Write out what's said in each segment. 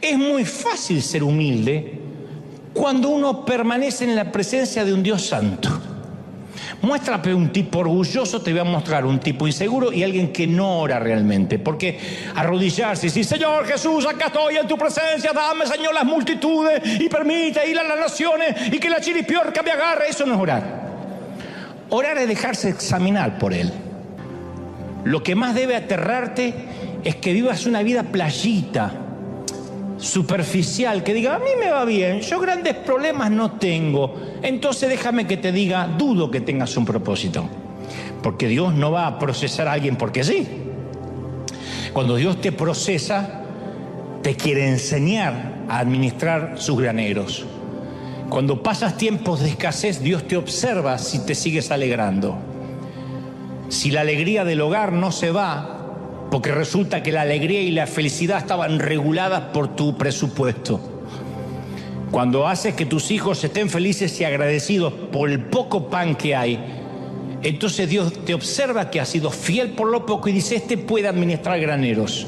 Es muy fácil ser humilde cuando uno permanece en la presencia de un Dios santo. Muéstrame un tipo orgulloso, te voy a mostrar un tipo inseguro y alguien que no ora realmente. Porque arrodillarse y decir, Señor Jesús, acá estoy en tu presencia, dame, Señor, las multitudes y permite ir a las naciones y que la chiripiorca me agarre, eso no es orar. Orar es dejarse examinar por Él. Lo que más debe aterrarte es que vivas una vida playita, superficial, que diga, a mí me va bien, yo grandes problemas no tengo. Entonces déjame que te diga, dudo que tengas un propósito. Porque Dios no va a procesar a alguien porque sí. Cuando Dios te procesa, te quiere enseñar a administrar sus graneros. Cuando pasas tiempos de escasez, Dios te observa si te sigues alegrando. Si la alegría del hogar no se va, porque resulta que la alegría y la felicidad estaban reguladas por tu presupuesto. Cuando haces que tus hijos estén felices y agradecidos por el poco pan que hay, entonces Dios te observa que has sido fiel por lo poco y dice, este puede administrar graneros.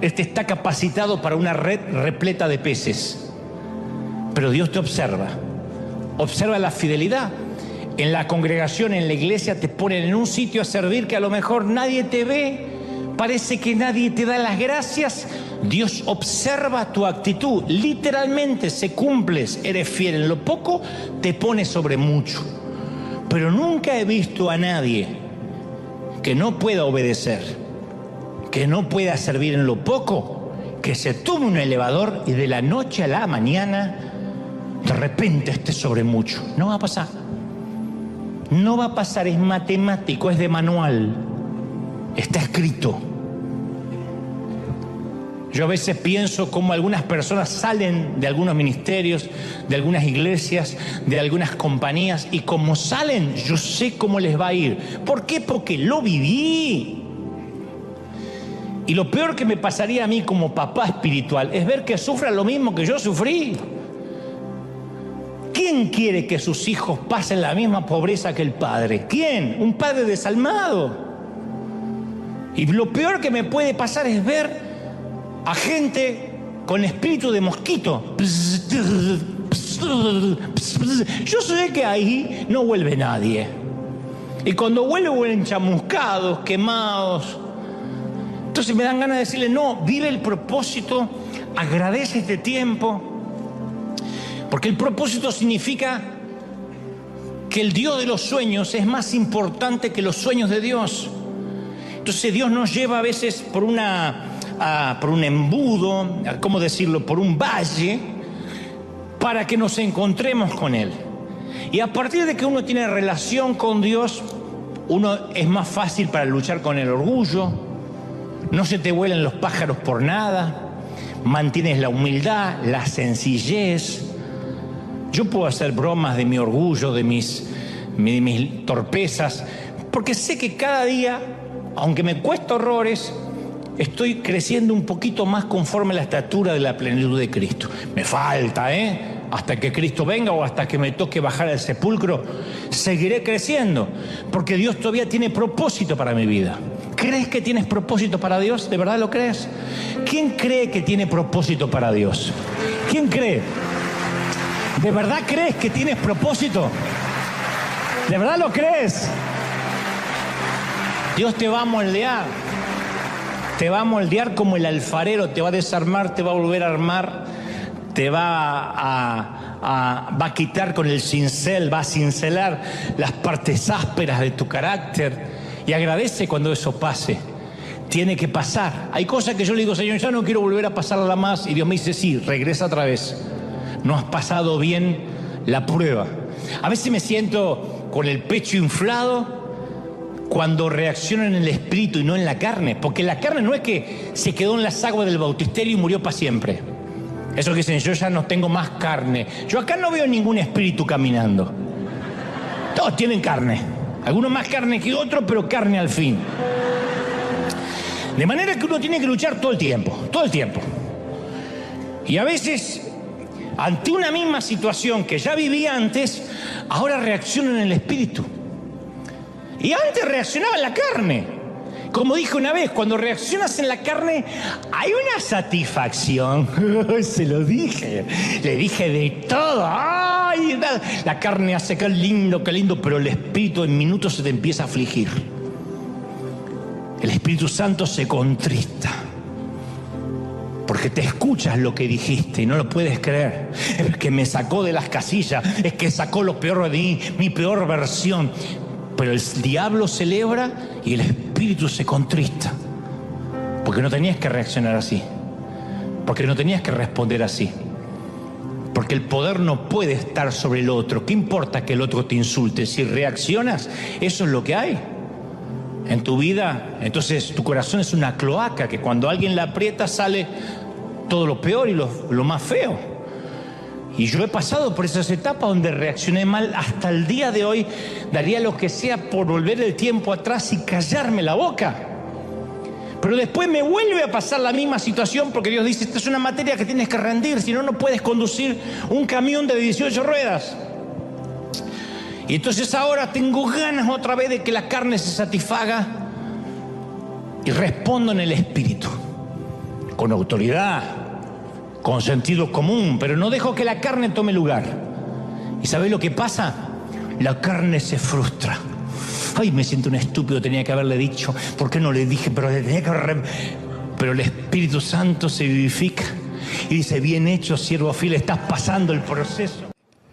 Este está capacitado para una red repleta de peces. Pero Dios te observa. Observa la fidelidad. En la congregación, en la iglesia, te ponen en un sitio a servir que a lo mejor nadie te ve, parece que nadie te da las gracias. Dios observa tu actitud, literalmente se cumples, eres fiel en lo poco, te pone sobre mucho. Pero nunca he visto a nadie que no pueda obedecer, que no pueda servir en lo poco, que se tome un elevador y de la noche a la mañana de repente esté sobre mucho. No va a pasar. No va a pasar, es matemático, es de manual, está escrito. Yo a veces pienso cómo algunas personas salen de algunos ministerios, de algunas iglesias, de algunas compañías, y como salen, yo sé cómo les va a ir. ¿Por qué? Porque lo viví. Y lo peor que me pasaría a mí como papá espiritual es ver que sufran lo mismo que yo sufrí. ¿Quién quiere que sus hijos pasen la misma pobreza que el padre? ¿Quién? Un padre desalmado. Y lo peor que me puede pasar es ver a gente con espíritu de mosquito. Yo sé que ahí no vuelve nadie. Y cuando vuelven chamuscados, quemados. Entonces me dan ganas de decirle, no, vive el propósito, agradece este tiempo. Porque el propósito significa que el Dios de los sueños es más importante que los sueños de Dios. Entonces Dios nos lleva a veces por un embudo, ¿cómo decirlo?, por un valle, para que nos encontremos con Él. Y a partir de que uno tiene relación con Dios, uno es más fácil para luchar con el orgullo, no se te vuelan los pájaros por nada, mantienes la humildad, la sencillez. Yo puedo hacer bromas de mi orgullo, de mis torpezas, porque sé que cada día, aunque me cuesta horrores, estoy creciendo un poquito más conforme a la estatura de la plenitud de Cristo. Me falta, hasta que Cristo venga o hasta que me toque bajar al sepulcro, seguiré creciendo, porque Dios todavía tiene propósito para mi vida. ¿Crees que tienes propósito para Dios? ¿De verdad lo crees? ¿Quién cree que tiene propósito para Dios? ¿Quién cree? ¿De verdad crees que tienes propósito? ¿De verdad lo crees? Dios te va a moldear. Te va a moldear como el alfarero. Te va a desarmar, te va a volver a armar. Te va a quitar con el cincel, va a cincelar las partes ásperas de tu carácter. Y agradece cuando eso pase. Tiene que pasar. Hay cosas que yo le digo, Señor, ya no quiero volver a pasarla más. Y Dios me dice, sí, regresa otra vez. No has pasado bien la prueba. A veces me siento con el pecho inflado cuando reacciono en el espíritu y no en la carne. Porque la carne no es que se quedó en las aguas del bautisterio y murió para siempre. Eso que dicen, yo ya no tengo más carne. Yo acá no veo ningún espíritu caminando. Todos tienen carne. Algunos más carne que otros, pero carne al fin. De manera que uno tiene que luchar todo el tiempo. Todo el tiempo. Y a veces, ante una misma situación que ya vivía antes, ahora reacciono en el espíritu. Y antes reaccionaba en la carne. Como dije una vez, cuando reaccionas en la carne, hay una satisfacción. Se lo dije. Le dije de todo. ¡Ay! La carne hace qué lindo, pero el Espíritu en minutos se te empieza a afligir. El Espíritu Santo se contrista. Porque te escuchas lo que dijiste y no lo puedes creer. Es que me sacó de las casillas. Es que sacó lo peor de mí, mi peor versión. Pero el diablo celebra y el Espíritu se contrista. Porque no tenías que reaccionar así. Porque no tenías que responder así. Porque el poder no puede estar sobre el otro. ¿Qué importa que el otro te insulte? Si reaccionas, eso es lo que hay en tu vida. Entonces tu corazón es una cloaca que cuando alguien la aprieta sale todo lo peor y lo más feo. Y yo he pasado por esas etapas donde reaccioné mal. Hasta el día de hoy daría lo que sea por volver el tiempo atrás y callarme la boca. Pero después me vuelve a pasar la misma situación porque Dios dice, esta es una materia que tienes que rendir, si no, no puedes conducir un camión de 18 ruedas. Y entonces ahora tengo ganas otra vez de que la carne se satisfaga y respondo en el Espíritu, con autoridad, con sentido común, pero no dejo que la carne tome lugar. ¿Y sabés lo que pasa? La carne se frustra. Ay, me siento un estúpido, tenía que haberle dicho. ¿Por qué no le dije? Pero el Espíritu Santo se vivifica y dice, bien hecho, siervo fiel, estás pasando el proceso.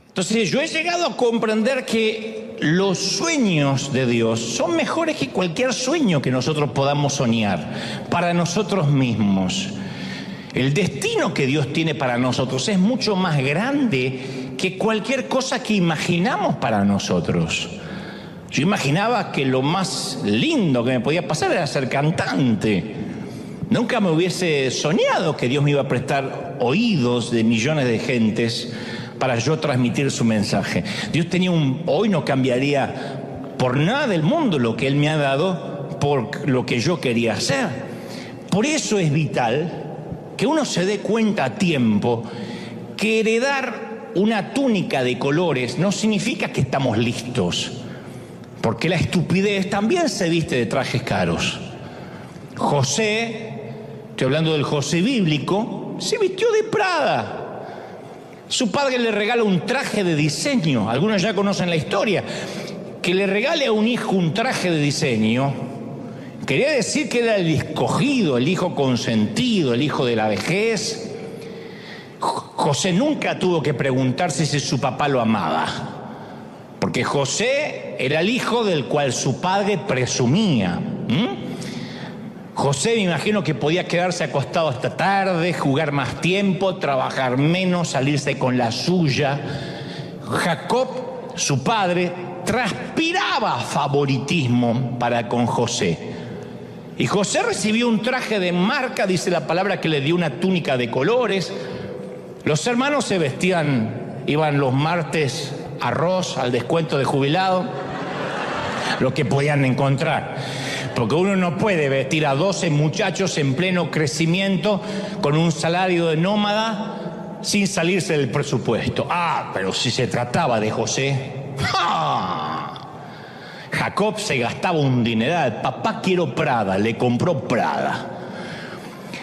Entonces yo he llegado a comprender que los sueños de Dios son mejores que cualquier sueño que nosotros podamos soñar para nosotros mismos. El destino que Dios tiene para nosotros es mucho más grande que cualquier cosa que imaginamos para nosotros. Yo imaginaba que lo más lindo que me podía pasar era ser cantante. Nunca me hubiese soñado que Dios me iba a prestar oídos de millones de gentes para yo transmitir su mensaje. Dios tenía hoy no cambiaría por nada del mundo lo que Él me ha dado por lo que yo quería hacer. Por eso es vital que uno se dé cuenta a tiempo que heredar una túnica de colores no significa que estamos listos, porque la estupidez también se viste de trajes caros. José, estoy hablando del José bíblico, se vistió de Prada. Su padre le regala un traje de diseño. Algunos ya conocen la historia. Que le regale a un hijo un traje de diseño quería decir que era el escogido, el hijo consentido, el hijo de la vejez. José nunca tuvo que preguntarse si su papá lo amaba, porque José era el hijo del cual su padre presumía. José, me imagino que podía quedarse acostado hasta tarde, jugar más tiempo, trabajar menos, salirse con la suya. Jacob, su padre, transpiraba favoritismo para con José. Y José recibió un traje de marca, dice la palabra, que le dio una túnica de colores. Los hermanos se vestían, iban los martes arroz al descuento de jubilado, lo que podían encontrar. Porque uno no puede vestir a 12 muchachos en pleno crecimiento con un salario de nómada sin salirse del presupuesto. Pero si se trataba de José, Jacob se gastaba un dineral. Papá, quiero Prada, le compró Prada.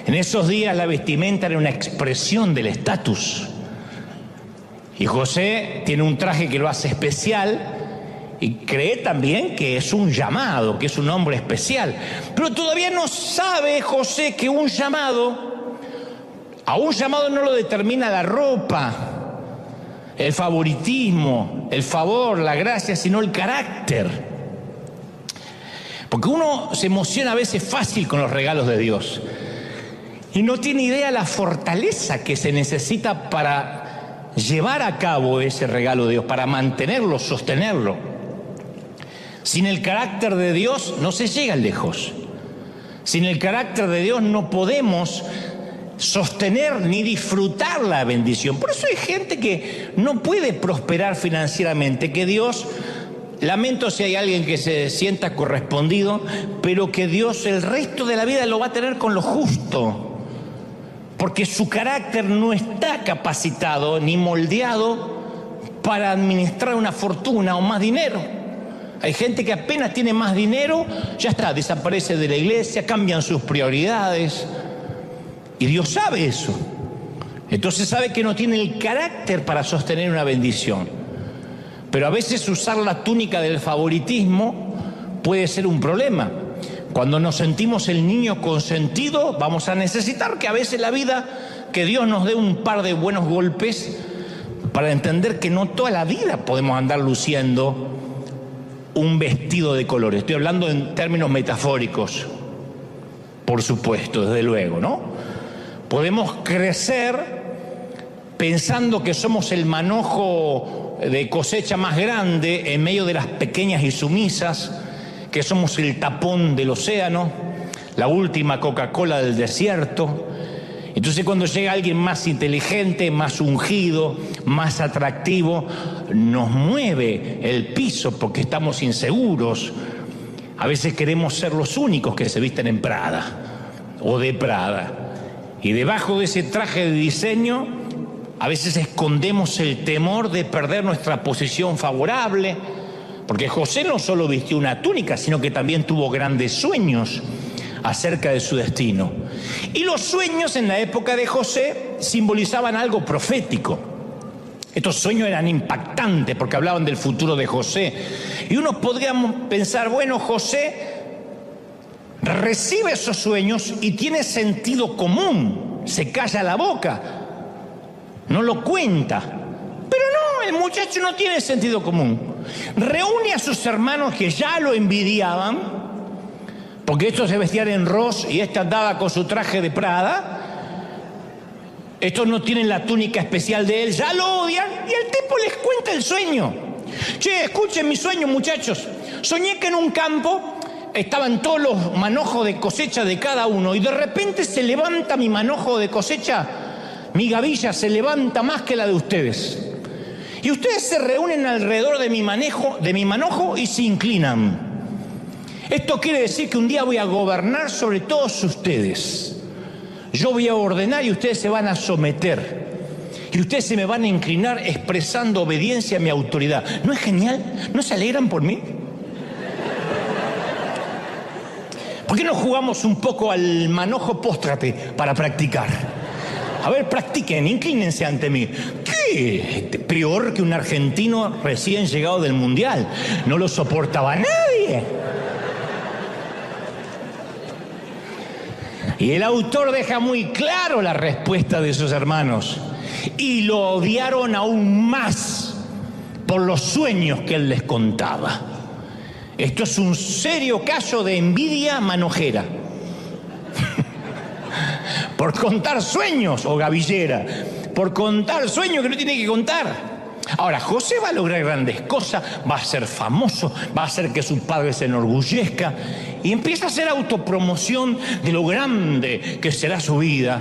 En esos días la vestimenta era una expresión del estatus. Y José tiene un traje que lo hace especial y cree también que es un llamado, que es un hombre especial. Pero todavía no sabe José que a un llamado no lo determina la ropa, el favoritismo, el favor, la gracia, sino el carácter. Porque uno se emociona a veces fácil con los regalos de Dios y no tiene idea la fortaleza que se necesita para llevar a cabo ese regalo de Dios, para mantenerlo, sostenerlo. Sin el carácter de Dios no se llega lejos. Sin el carácter de Dios no podemos sostener ni disfrutar la bendición. Por eso hay gente que no puede prosperar financieramente, que Dios, lamento si hay alguien que se sienta correspondido, pero que Dios el resto de la vida lo va a tener con lo justo, porque su carácter no está capacitado ni moldeado para administrar una fortuna o más dinero. Hay gente que apenas tiene más dinero, ya está, desaparece de la iglesia, cambian sus prioridades. Y Dios sabe eso. Entonces sabe que no tiene el carácter para sostener una bendición. Pero a veces usar la túnica del favoritismo puede ser un problema. Cuando nos sentimos el niño consentido, vamos a necesitar que a veces la vida, que Dios nos dé un par de buenos golpes para entender que no toda la vida podemos andar luciendo un vestido de colores. Estoy hablando en términos metafóricos, por supuesto, desde luego, ¿no? Podemos crecer pensando que somos el manojo de cosecha más grande en medio de las pequeñas y sumisas, que somos el tapón del océano, la última Coca-Cola del desierto. Entonces cuando llega alguien más inteligente, más ungido, más atractivo, nos mueve el piso porque estamos inseguros. A veces queremos ser los únicos que se visten en Prada o de Prada. Y debajo de ese traje de diseño, a veces escondemos el temor de perder nuestra posición favorable, porque José no solo vistió una túnica, sino que también tuvo grandes sueños acerca de su destino. Y los sueños en la época de José simbolizaban algo profético. Estos sueños eran impactantes porque hablaban del futuro de José. Y uno podría pensar, bueno, José recibe esos sueños y tiene sentido común, se calla la boca, no lo cuenta. Pero no, el muchacho no tiene sentido común. Reúne a sus hermanos que ya lo envidiaban, porque estos se vestían en ros y este andaba con su traje de Prada. Estos no tienen la túnica especial de él, ya lo odian, y el tipo les cuenta el sueño. Che, escuchen mi sueño, muchachos. Soñé que en un campo estaban todos los manojos de cosecha de cada uno, y de repente se levanta mi manojo de cosecha, mi gavilla se levanta más que la de ustedes. Y ustedes se reúnen alrededor de mi manojo y se inclinan. Esto quiere decir que un día voy a gobernar sobre todos ustedes. Yo voy a ordenar y ustedes se van a someter. Y ustedes se me van a inclinar expresando obediencia a mi autoridad. ¿No es genial? ¿No se alegran por mí? ¿Por qué no jugamos un poco al manojo póstrate para practicar? A ver, practiquen, inclínense ante mí. ¿Qué? Peor que un argentino recién llegado del Mundial. No lo soportaba nadie. Y el autor deja muy claro la respuesta de sus hermanos. Y lo odiaron aún más por los sueños que él les contaba. Esto es un serio caso de envidia manojera. Por contar sueños, o gavillera, por contar sueños que no tiene que contar. Ahora, José va a lograr grandes cosas, va a ser famoso, va a hacer que su padre se enorgullezca y empieza a hacer autopromoción de lo grande que será su vida.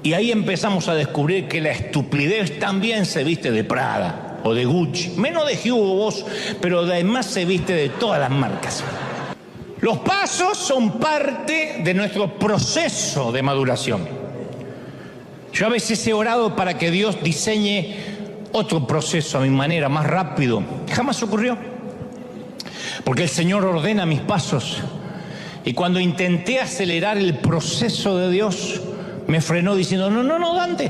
Y ahí empezamos a descubrir que la estupidez también se viste de Prada o de Gucci, menos de Hugo Boss, pero además se viste de todas las marcas. Los pasos son parte de nuestro proceso de maduración. Yo a veces he orado para que Dios diseñe otro proceso a mi manera, más rápido. Jamás ocurrió. Porque el Señor ordena mis pasos. Y cuando intenté acelerar el proceso de Dios, me frenó diciendo, no, Dante,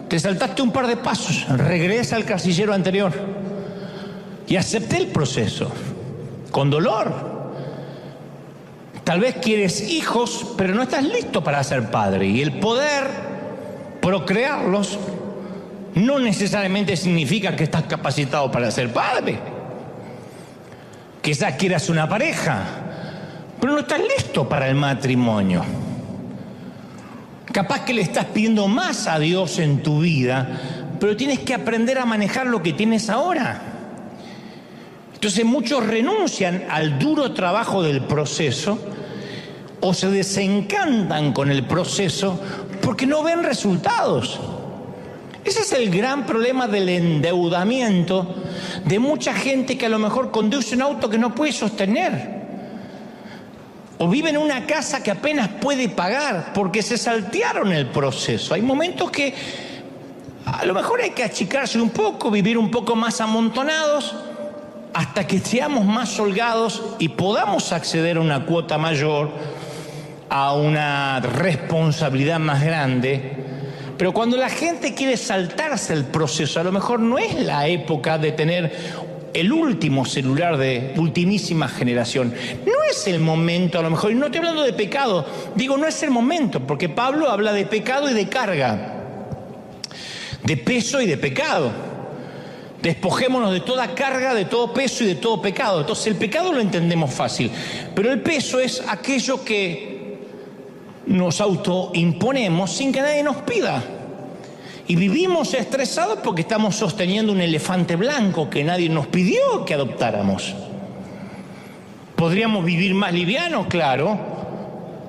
te saltaste un par de pasos, regresa al casillero anterior. Y acepté el proceso, con dolor. Tal vez quieres hijos, pero no estás listo para ser padre. Y el poder procrearlos no necesariamente significa que estás capacitado para ser padre. Quizás quieras una pareja, pero no estás listo para el matrimonio. Capaz que le estás pidiendo más a Dios en tu vida, pero tienes que aprender a manejar lo que tienes ahora. Entonces muchos renuncian al duro trabajo del proceso o se desencantan con el proceso porque no ven resultados. Ese es el gran problema del endeudamiento de mucha gente que a lo mejor conduce un auto que no puede sostener. O vive en una casa que apenas puede pagar porque se saltearon el proceso. Hay momentos que a lo mejor hay que achicarse un poco, vivir un poco más amontonados hasta que seamos más holgados y podamos acceder a una cuota mayor, a una responsabilidad más grande. Pero cuando la gente quiere saltarse el proceso, a lo mejor no es la época de tener el último celular de ultimísima generación. No es el momento, a lo mejor, y no estoy hablando de pecado, digo, no es el momento, porque Pablo habla de pecado y de carga, de peso y de pecado. Despojémonos de toda carga, de todo peso y de todo pecado. Entonces el pecado lo entendemos fácil, pero el peso es aquello que nos autoimponemos sin que nadie nos pida. Y vivimos estresados porque estamos sosteniendo un elefante blanco que nadie nos pidió que adoptáramos. ¿Podríamos vivir más livianos? Claro.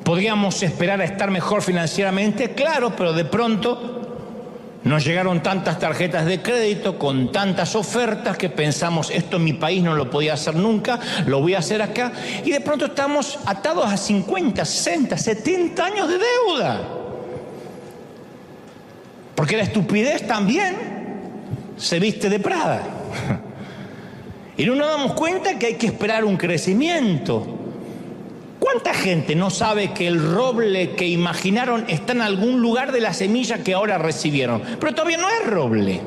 ¿Podríamos esperar a estar mejor financieramente? Claro, pero de pronto nos llegaron tantas tarjetas de crédito con tantas ofertas que pensamos, esto en mi país no lo podía hacer nunca, lo voy a hacer acá. Y de pronto estamos atados a 50, 60, 70 años de deuda. Porque la estupidez también se viste de Prada. Y no nos damos cuenta que hay que esperar un crecimiento. ¿Cuánta gente no sabe que el roble que imaginaron está en algún lugar de la semilla que ahora recibieron? Pero todavía no es roble.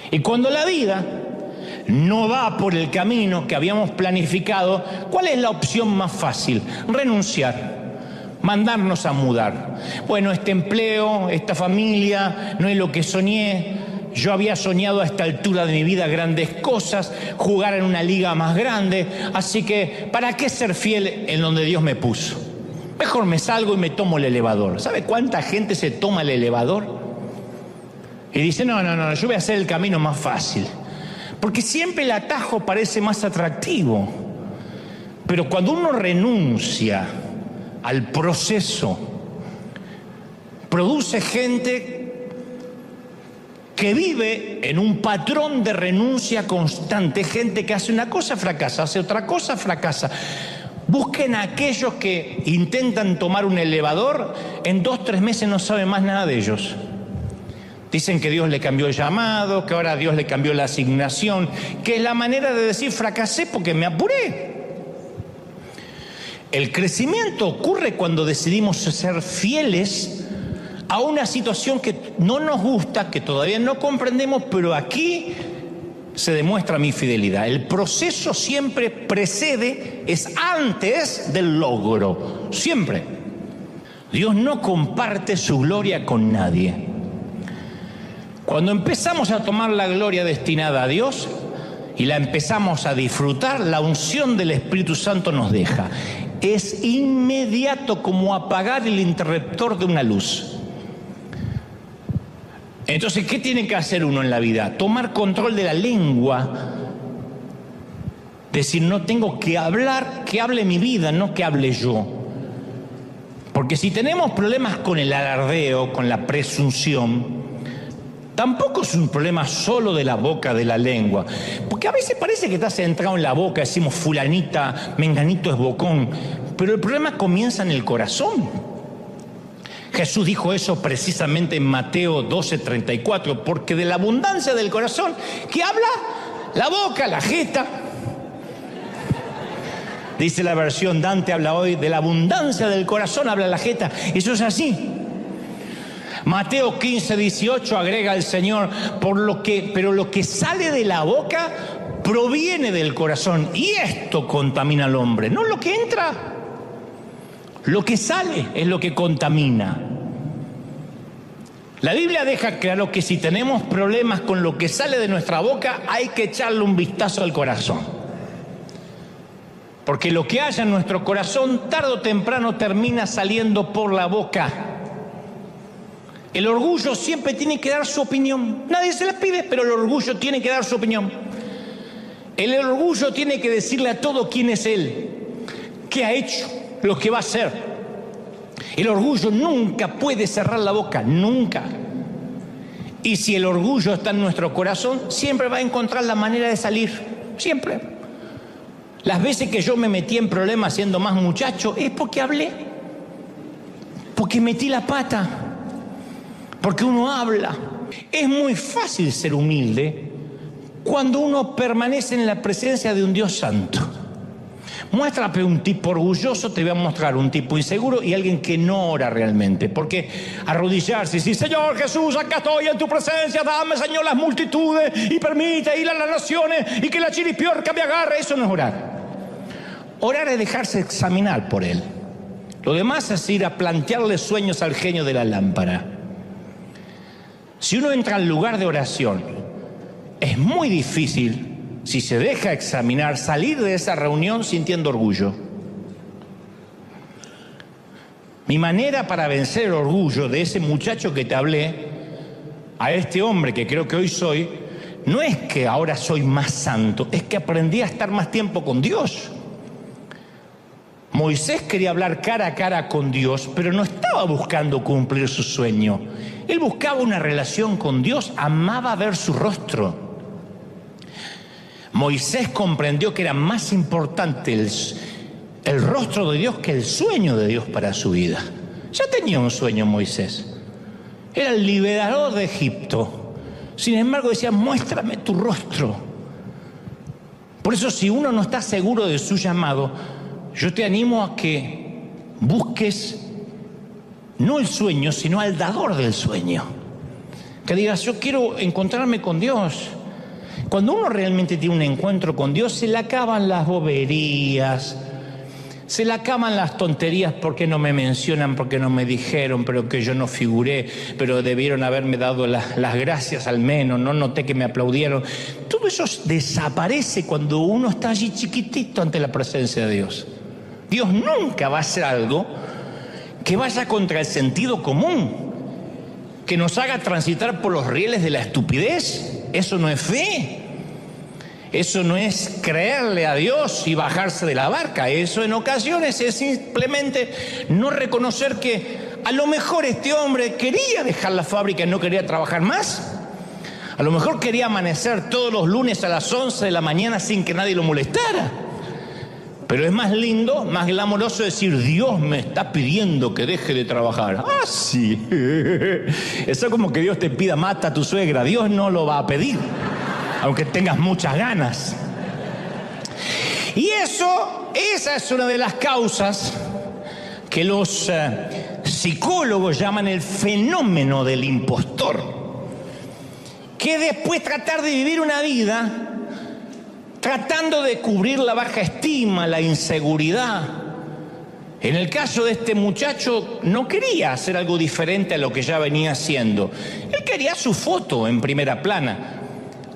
Y cuando la vida no va por el camino que habíamos planificado, ¿cuál es la opción más fácil? Renunciar. Mandarnos a mudar. Bueno, este empleo, esta familia, no es lo que soñé. Yo había soñado a esta altura de mi vida grandes cosas, jugar en una liga más grande, así que ¿para qué ser fiel en donde Dios me puso? Mejor me salgo y me tomo el elevador. ¿Sabe cuánta gente se toma el elevador? Y dice, no, yo voy a hacer el camino más fácil. Porque siempre el atajo parece más atractivo. Pero cuando uno renuncia al proceso, produce gente que vive en un patrón de renuncia constante, gente que hace una cosa, fracasa, hace otra cosa, fracasa. Busquen a aquellos que intentan tomar un elevador, en 2 o 3 meses no saben más nada de ellos. Dicen que Dios le cambió el llamado, que ahora Dios le cambió la asignación, que es la manera de decir fracasé porque me apuré. El crecimiento ocurre cuando decidimos ser fieles a una situación que no nos gusta, que todavía no comprendemos, pero aquí se demuestra mi fidelidad. El proceso siempre precede, es antes del logro, siempre. Dios no comparte su gloria con nadie. Cuando empezamos a tomar la gloria destinada a Dios y la empezamos a disfrutar, la unción del Espíritu Santo nos deja. Es inmediato, como apagar el interruptor de una luz. Entonces, ¿qué tiene que hacer uno en la vida? Tomar control de la lengua. Decir, no tengo que hablar, que hable mi vida, no que hable yo. Porque si tenemos problemas con el alardeo, con la presunción, tampoco es un problema solo de la boca, de la lengua. Porque a veces parece que está centrado en la boca, decimos fulanita, menganito es bocón. Pero el problema comienza en el corazón. Jesús dijo eso precisamente en Mateo 12:34, porque de la abundancia del corazón, ¿qué habla? La boca, la jeta. Dice la versión Dante, habla hoy, de la abundancia del corazón habla la jeta. Eso es así. Mateo 15:18 agrega el Señor, pero lo que sale de la boca proviene del corazón, y esto contamina al hombre, no lo que entra. Lo que sale es lo que contamina. La Biblia deja claro que si tenemos problemas con lo que sale de nuestra boca, hay que echarle un vistazo al corazón. Porque lo que haya en nuestro corazón, tarde o temprano termina saliendo por la boca. El orgullo siempre tiene que dar su opinión. Nadie se la pide, pero el orgullo tiene que dar su opinión. El orgullo tiene que decirle a todo quién es él, qué ha hecho, lo que va a hacer. El orgullo nunca puede cerrar la boca, nunca. Y si el orgullo está en nuestro corazón, siempre va a encontrar la manera de salir, siempre. Las veces que yo me metí en problemas siendo más muchacho, es porque hablé, porque metí la pata, porque uno habla. Es muy fácil ser humilde, cuando uno permanece en la presencia de un Dios santo. Muéstrame un tipo orgulloso, te voy a mostrar un tipo inseguro y alguien que no ora realmente. Porque arrodillarse y decir, Señor Jesús, acá estoy en tu presencia, dame, Señor, las multitudes y permite ir a las naciones y que la chiripiorca me agarre, eso no es orar. Orar es dejarse examinar por Él. Lo demás es ir a plantearle sueños al genio de la lámpara. Si uno entra al lugar de oración, es muy difícil, si se deja examinar, salir de esa reunión sintiendo orgullo. Mi manera para vencer el orgullo de ese muchacho que te hablé, a este hombre que creo que hoy soy, no es que ahora soy más santo, es que aprendí a estar más tiempo con Dios. Moisés quería hablar cara a cara con Dios, pero no estaba buscando cumplir su sueño. Él buscaba una relación con Dios, amaba ver su rostro. Moisés comprendió que era más importante el rostro de Dios que el sueño de Dios para su vida. Ya tenía un sueño Moisés. Era el liberador de Egipto. Sin embargo decía, muéstrame tu rostro. Por eso, si uno no está seguro de su llamado, yo te animo a que busques no el sueño, sino al dador del sueño. Que digas, yo quiero encontrarme con Dios. Cuando uno realmente tiene un encuentro con Dios, se le acaban las boberías, se le acaban las tonterías, porque no me mencionan, porque no me dijeron, pero que yo no figuré, pero debieron haberme dado las gracias al menos, no noté que me aplaudieron. Todo eso desaparece cuando uno está allí chiquitito ante la presencia de Dios. Dios nunca va a hacer algo que vaya contra el sentido común, que nos haga transitar por los rieles de la estupidez. Eso no es fe. Eso no es creerle a Dios y bajarse de la barca. Eso en ocasiones es simplemente no reconocer que a lo mejor este hombre quería dejar la fábrica y no quería trabajar más. A lo mejor quería amanecer todos los lunes a las 11 de la mañana sin que nadie lo molestara. Pero es más lindo, más glamoroso decir, Dios me está pidiendo que deje de trabajar. Ah, sí. Eso es como que Dios te pida, mata a tu suegra. Dios no lo va a pedir, aunque tengas muchas ganas. Y esa es una de las causas que los psicólogos llaman el fenómeno del impostor. Que después tratar de vivir una vida tratando de cubrir la baja estima, la inseguridad. En el caso de este muchacho, no quería hacer algo diferente a lo que ya venía haciendo. Él quería su foto en primera plana.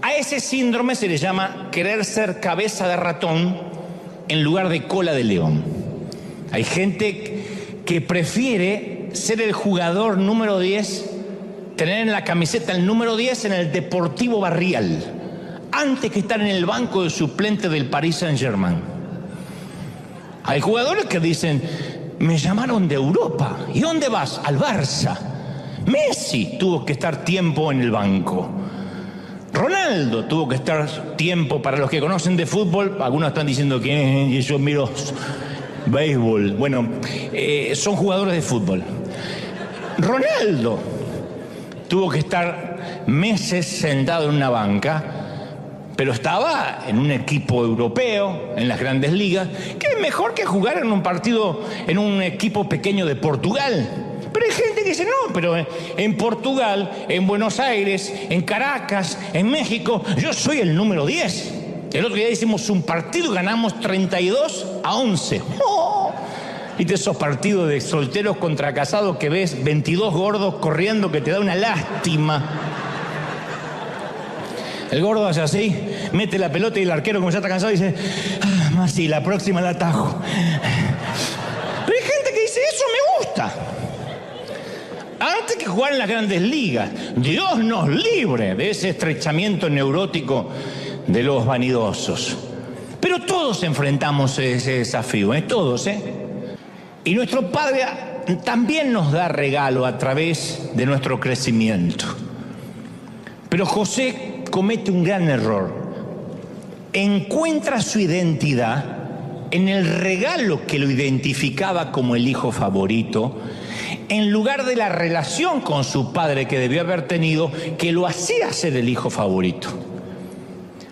A ese síndrome se le llama querer ser cabeza de ratón en lugar de cola de león. Hay gente que prefiere ser el jugador número 10, tener en la camiseta el número 10 en el Deportivo Barrial, antes que estar en el banco de suplente del Paris Saint-Germain. Hay jugadores que dicen, me llamaron de Europa. ¿Y dónde vas? Al Barça. Messi tuvo que estar tiempo en el banco. Ronaldo tuvo que estar tiempo, para los que conocen de fútbol, algunos están diciendo que yo miro béisbol. Bueno, son jugadores de fútbol. Ronaldo tuvo que estar meses sentado en una banca, pero estaba en un equipo europeo, en las grandes ligas, que es mejor que jugar en un partido, en un equipo pequeño de Portugal. Pero hay gente que dice, no, pero en Portugal, en Buenos Aires, en Caracas, en México, yo soy el número 10. El otro día hicimos un partido y ganamos 32-11. ¡Oh! Y de esos partidos de solteros contra casados que ves 22 gordos corriendo, que te da una lástima. El gordo hace así, mete la pelota y el arquero, como ya está cansado, dice, más sí, la próxima la atajo. Pero hay gente que dice, eso me gusta. Antes que jugar en las grandes ligas, Dios nos libre de ese estrechamiento neurótico de los vanidosos. Pero todos enfrentamos ese desafío, todos, Y nuestro Padre también nos da regalo a través de nuestro crecimiento. Pero José comete un gran error. Encuentra su identidad en el regalo que lo identificaba como el hijo favorito, en lugar de la relación con su padre que debió haber tenido, que lo hacía ser el hijo favorito.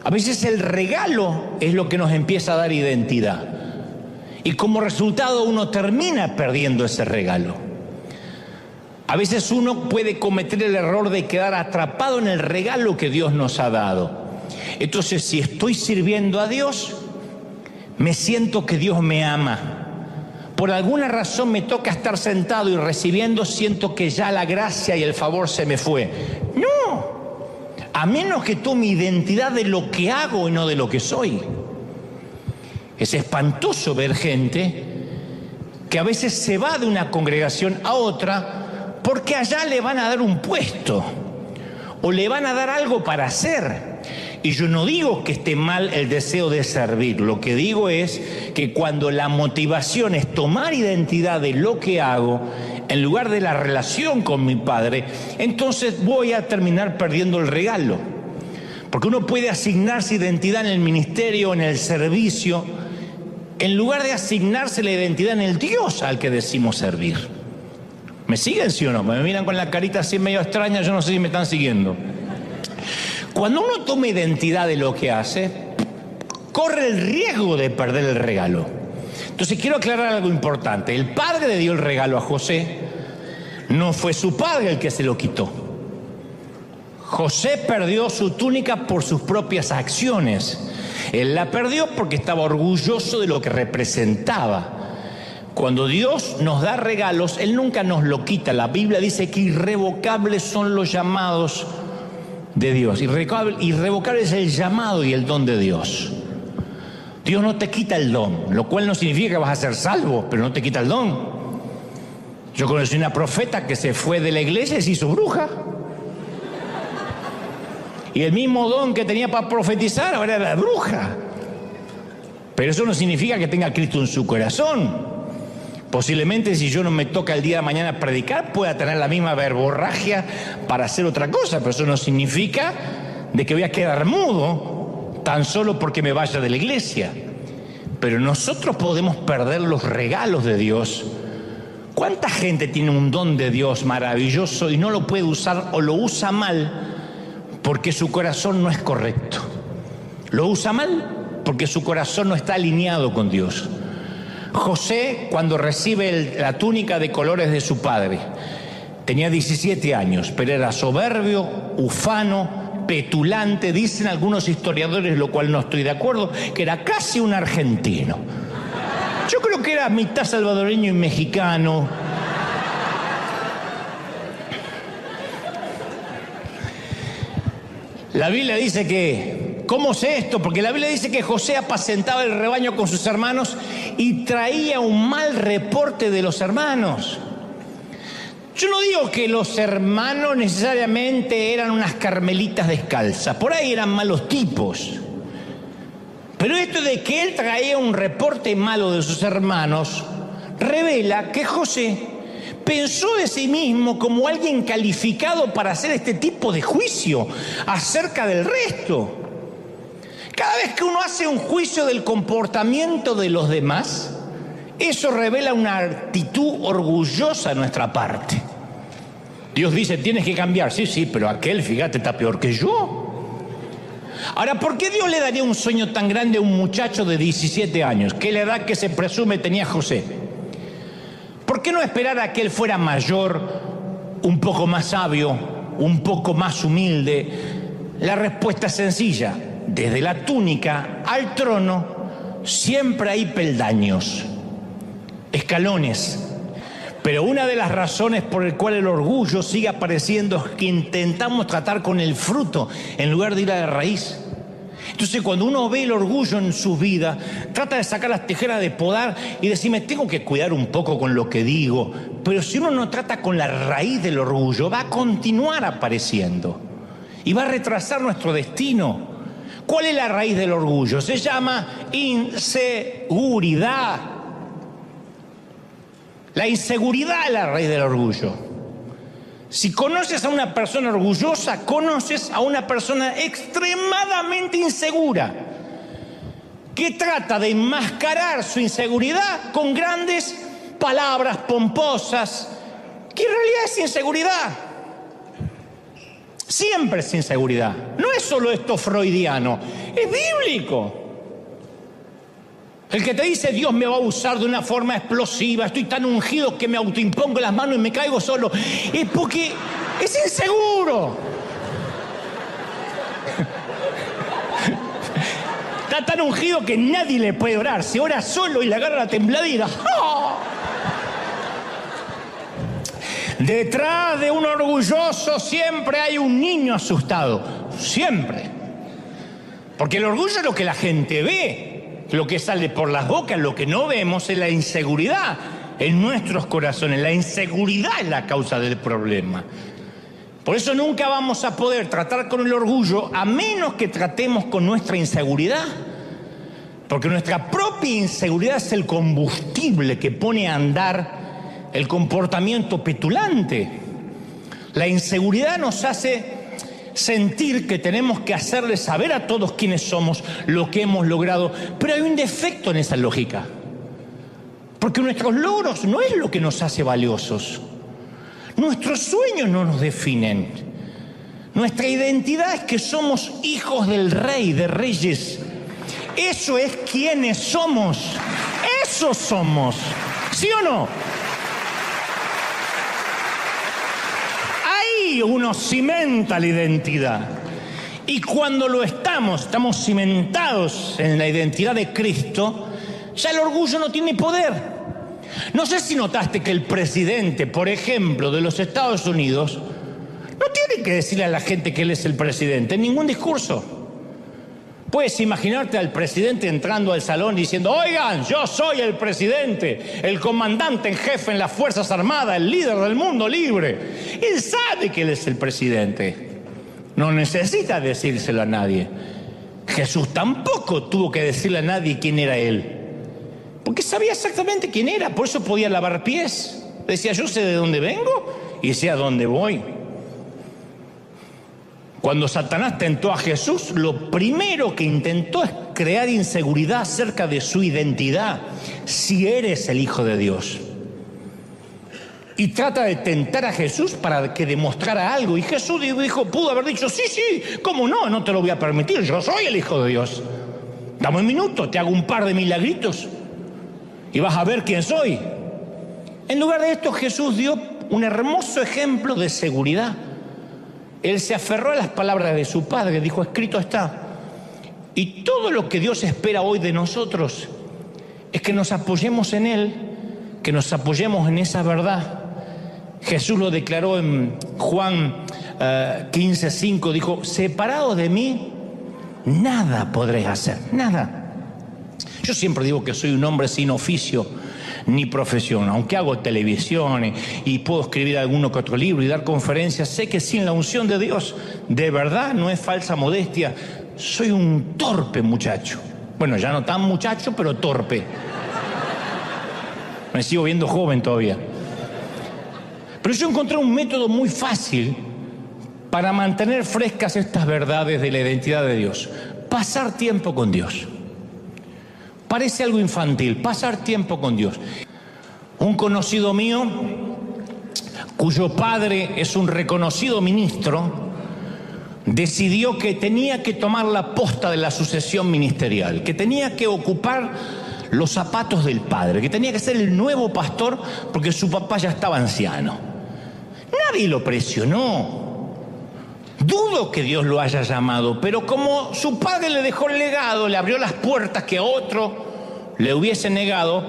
A veces el regalo es lo que nos empieza a dar identidad. Y como resultado uno termina perdiendo ese regalo. A veces uno puede cometer el error de quedar atrapado en el regalo que Dios nos ha dado. Entonces, si estoy sirviendo a Dios, me siento que Dios me ama. Por alguna razón me toca estar sentado y recibiendo, siento que ya la gracia y el favor se me fue. No, a menos que tome identidad de lo que hago y no de lo que soy. Es espantoso ver gente que a veces se va de una congregación a otra porque allá le van a dar un puesto o le van a dar algo para hacer. Y yo no digo que esté mal el deseo de servir, lo que digo es que cuando la motivación es tomar identidad de lo que hago, en lugar de la relación con mi Padre, entonces voy a terminar perdiendo el regalo. Porque uno puede asignarse identidad en el ministerio, en el servicio, en lugar de asignarse la identidad en el Dios al que decimos servir. ¿Me siguen, sí o no? Me miran con la carita así medio extraña, yo no sé si me están siguiendo. Cuando uno toma identidad de lo que hace, corre el riesgo de perder el regalo. Entonces quiero aclarar algo importante. El padre le dio el regalo a José, no fue su padre el que se lo quitó. José perdió su túnica por sus propias acciones. Él la perdió porque estaba orgulloso de lo que representaba. Cuando Dios nos da regalos, Él nunca nos lo quita. La Biblia dice que irrevocables son los llamados de Dios. Irrevocable es el llamado y el don de Dios. Dios no te quita el don, lo cual no significa que vas a ser salvo, pero no te quita el don. Yo conocí una profeta que se fue de la iglesia y se hizo bruja. Y el mismo don que tenía para profetizar ahora era bruja. Pero eso no significa que tenga a Cristo en su corazón. Posiblemente si yo no me toca el día de mañana predicar, pueda tener la misma verborragia para hacer otra cosa, pero eso no significa de que voy a quedar mudo tan solo porque me vaya de la iglesia. Pero nosotros podemos perder los regalos de Dios. ¿Cuánta gente tiene un don de Dios maravilloso y no lo puede usar o lo usa mal porque su corazón no es correcto? Lo usa mal porque su corazón no está alineado con Dios. José, cuando recibe la túnica de colores de su padre, tenía 17 años, pero era soberbio, ufano, petulante, dicen algunos historiadores, lo cual no estoy de acuerdo, que era casi un argentino. Yo creo que era mitad salvadoreño y mexicano. La Biblia dice que... ¿Cómo sé esto? Porque la Biblia dice que José apacentaba el rebaño con sus hermanos y traía un mal reporte de los hermanos. Yo no digo que los hermanos necesariamente eran unas carmelitas descalzas, por ahí eran malos tipos. Pero esto de que él traía un reporte malo de sus hermanos revela que José pensó de sí mismo como alguien calificado para hacer este tipo de juicio acerca del resto. Cada vez que uno hace un juicio del comportamiento de los demás, eso revela una actitud orgullosa de nuestra parte. Dios dice, tienes que cambiar. Sí, pero aquel, fíjate, está peor que yo. Ahora, ¿por qué Dios le daría un sueño tan grande a un muchacho de 17 años? ¿Qué la edad que se presume tenía José? ¿Por qué no esperar a que él fuera mayor, un poco más sabio, un poco más humilde? La respuesta es sencilla. Desde la túnica al trono siempre hay peldaños, escalones. Pero una de las razones por el cual el orgullo sigue apareciendo es que intentamos tratar con el fruto en lugar de ir a la raíz. Entonces cuando uno ve el orgullo en su vida, trata de sacar las tijeras de podar y decirme, tengo que cuidar un poco con lo que digo. Pero si uno no trata con la raíz del orgullo, va a continuar apareciendo y va a retrasar nuestro destino. ¿Cuál es la raíz del orgullo? Se llama inseguridad. La inseguridad es la raíz del orgullo. Si conoces a una persona orgullosa, conoces a una persona extremadamente insegura, que trata de enmascarar su inseguridad con grandes palabras pomposas, que en realidad es inseguridad. Siempre es inseguridad. No es solo esto freudiano, es bíblico. El que te dice Dios me va a usar de una forma explosiva, estoy tan ungido que me autoimpongo las manos y me caigo solo, es porque es inseguro. Está tan ungido que nadie le puede orar. Se ora solo y le agarra la tembladera. ¡Oh! Detrás de un orgulloso siempre hay un niño asustado. Siempre. Porque el orgullo es lo que la gente ve, lo que sale por las bocas. Lo que no vemos es la inseguridad en nuestros corazones. La inseguridad es la causa del problema. Por eso nunca vamos a poder tratar con el orgullo a menos que tratemos con nuestra inseguridad. Porque nuestra propia inseguridad es el combustible que pone a andar el comportamiento petulante. La inseguridad nos hace sentir que tenemos que hacerle saber a todos quiénes somos, lo que hemos logrado. Pero hay un defecto en esa lógica. Porque nuestros logros no es lo que nos hace valiosos. Nuestros sueños no nos definen. Nuestra identidad es que somos hijos del Rey, de Reyes. Eso es quienes somos. Eso somos. ¿Sí o no? Ahí uno cimenta la identidad. Y cuando lo estamos cimentados en la identidad de Cristo, ya el orgullo no tiene poder. No sé si notaste que el presidente, por ejemplo, de los Estados Unidos, no tiene que decirle a la gente que él es el presidente en ningún discurso. Puedes imaginarte al presidente entrando al salón diciendo: oigan, yo soy el presidente, el comandante en jefe en las Fuerzas Armadas, el líder del mundo libre. Él sabe que él es el presidente. No necesita decírselo a nadie. Jesús tampoco tuvo que decirle a nadie quién era él. Porque sabía exactamente quién era, por eso podía lavar pies. Decía: yo sé de dónde vengo y sé a dónde voy. Cuando Satanás tentó a Jesús, lo primero que intentó es crear inseguridad acerca de su identidad, si eres el Hijo de Dios. Y trata de tentar a Jesús para que demostrara algo. Y Jesús pudo haber dicho: sí, cómo no, no te lo voy a permitir, yo soy el Hijo de Dios. Dame un minuto, te hago un par de milagritos y vas a ver quién soy. En lugar de esto, Jesús dio un hermoso ejemplo de seguridad. Él se aferró a las palabras de su Padre, dijo: escrito está. Y todo lo que Dios espera hoy de nosotros es que nos apoyemos en Él, que nos apoyemos en esa verdad. Jesús lo declaró en Juan 15:5, dijo: separado de mí, nada podréis hacer, nada. Yo siempre digo que soy un hombre sin oficio ni profesión, aunque hago televisión y puedo escribir alguno que otro libro y dar conferencias, sé que sin la unción de Dios, de verdad, no es falsa modestia, soy un torpe muchacho. Bueno, ya no tan muchacho, pero torpe. Me sigo viendo joven todavía. Pero yo encontré un método muy fácil para mantener frescas estas verdades de la identidad de Dios: pasar tiempo con Dios. Parece algo infantil, pasar tiempo con Dios. Un conocido mío, cuyo padre es un reconocido ministro, decidió que tenía que tomar la posta de la sucesión ministerial, que tenía que ocupar los zapatos del padre, que tenía que ser el nuevo pastor porque su papá ya estaba anciano. Nadie lo presionó. Dudo que Dios lo haya llamado, pero como su padre le dejó el legado, le abrió las puertas que a otro le hubiese negado,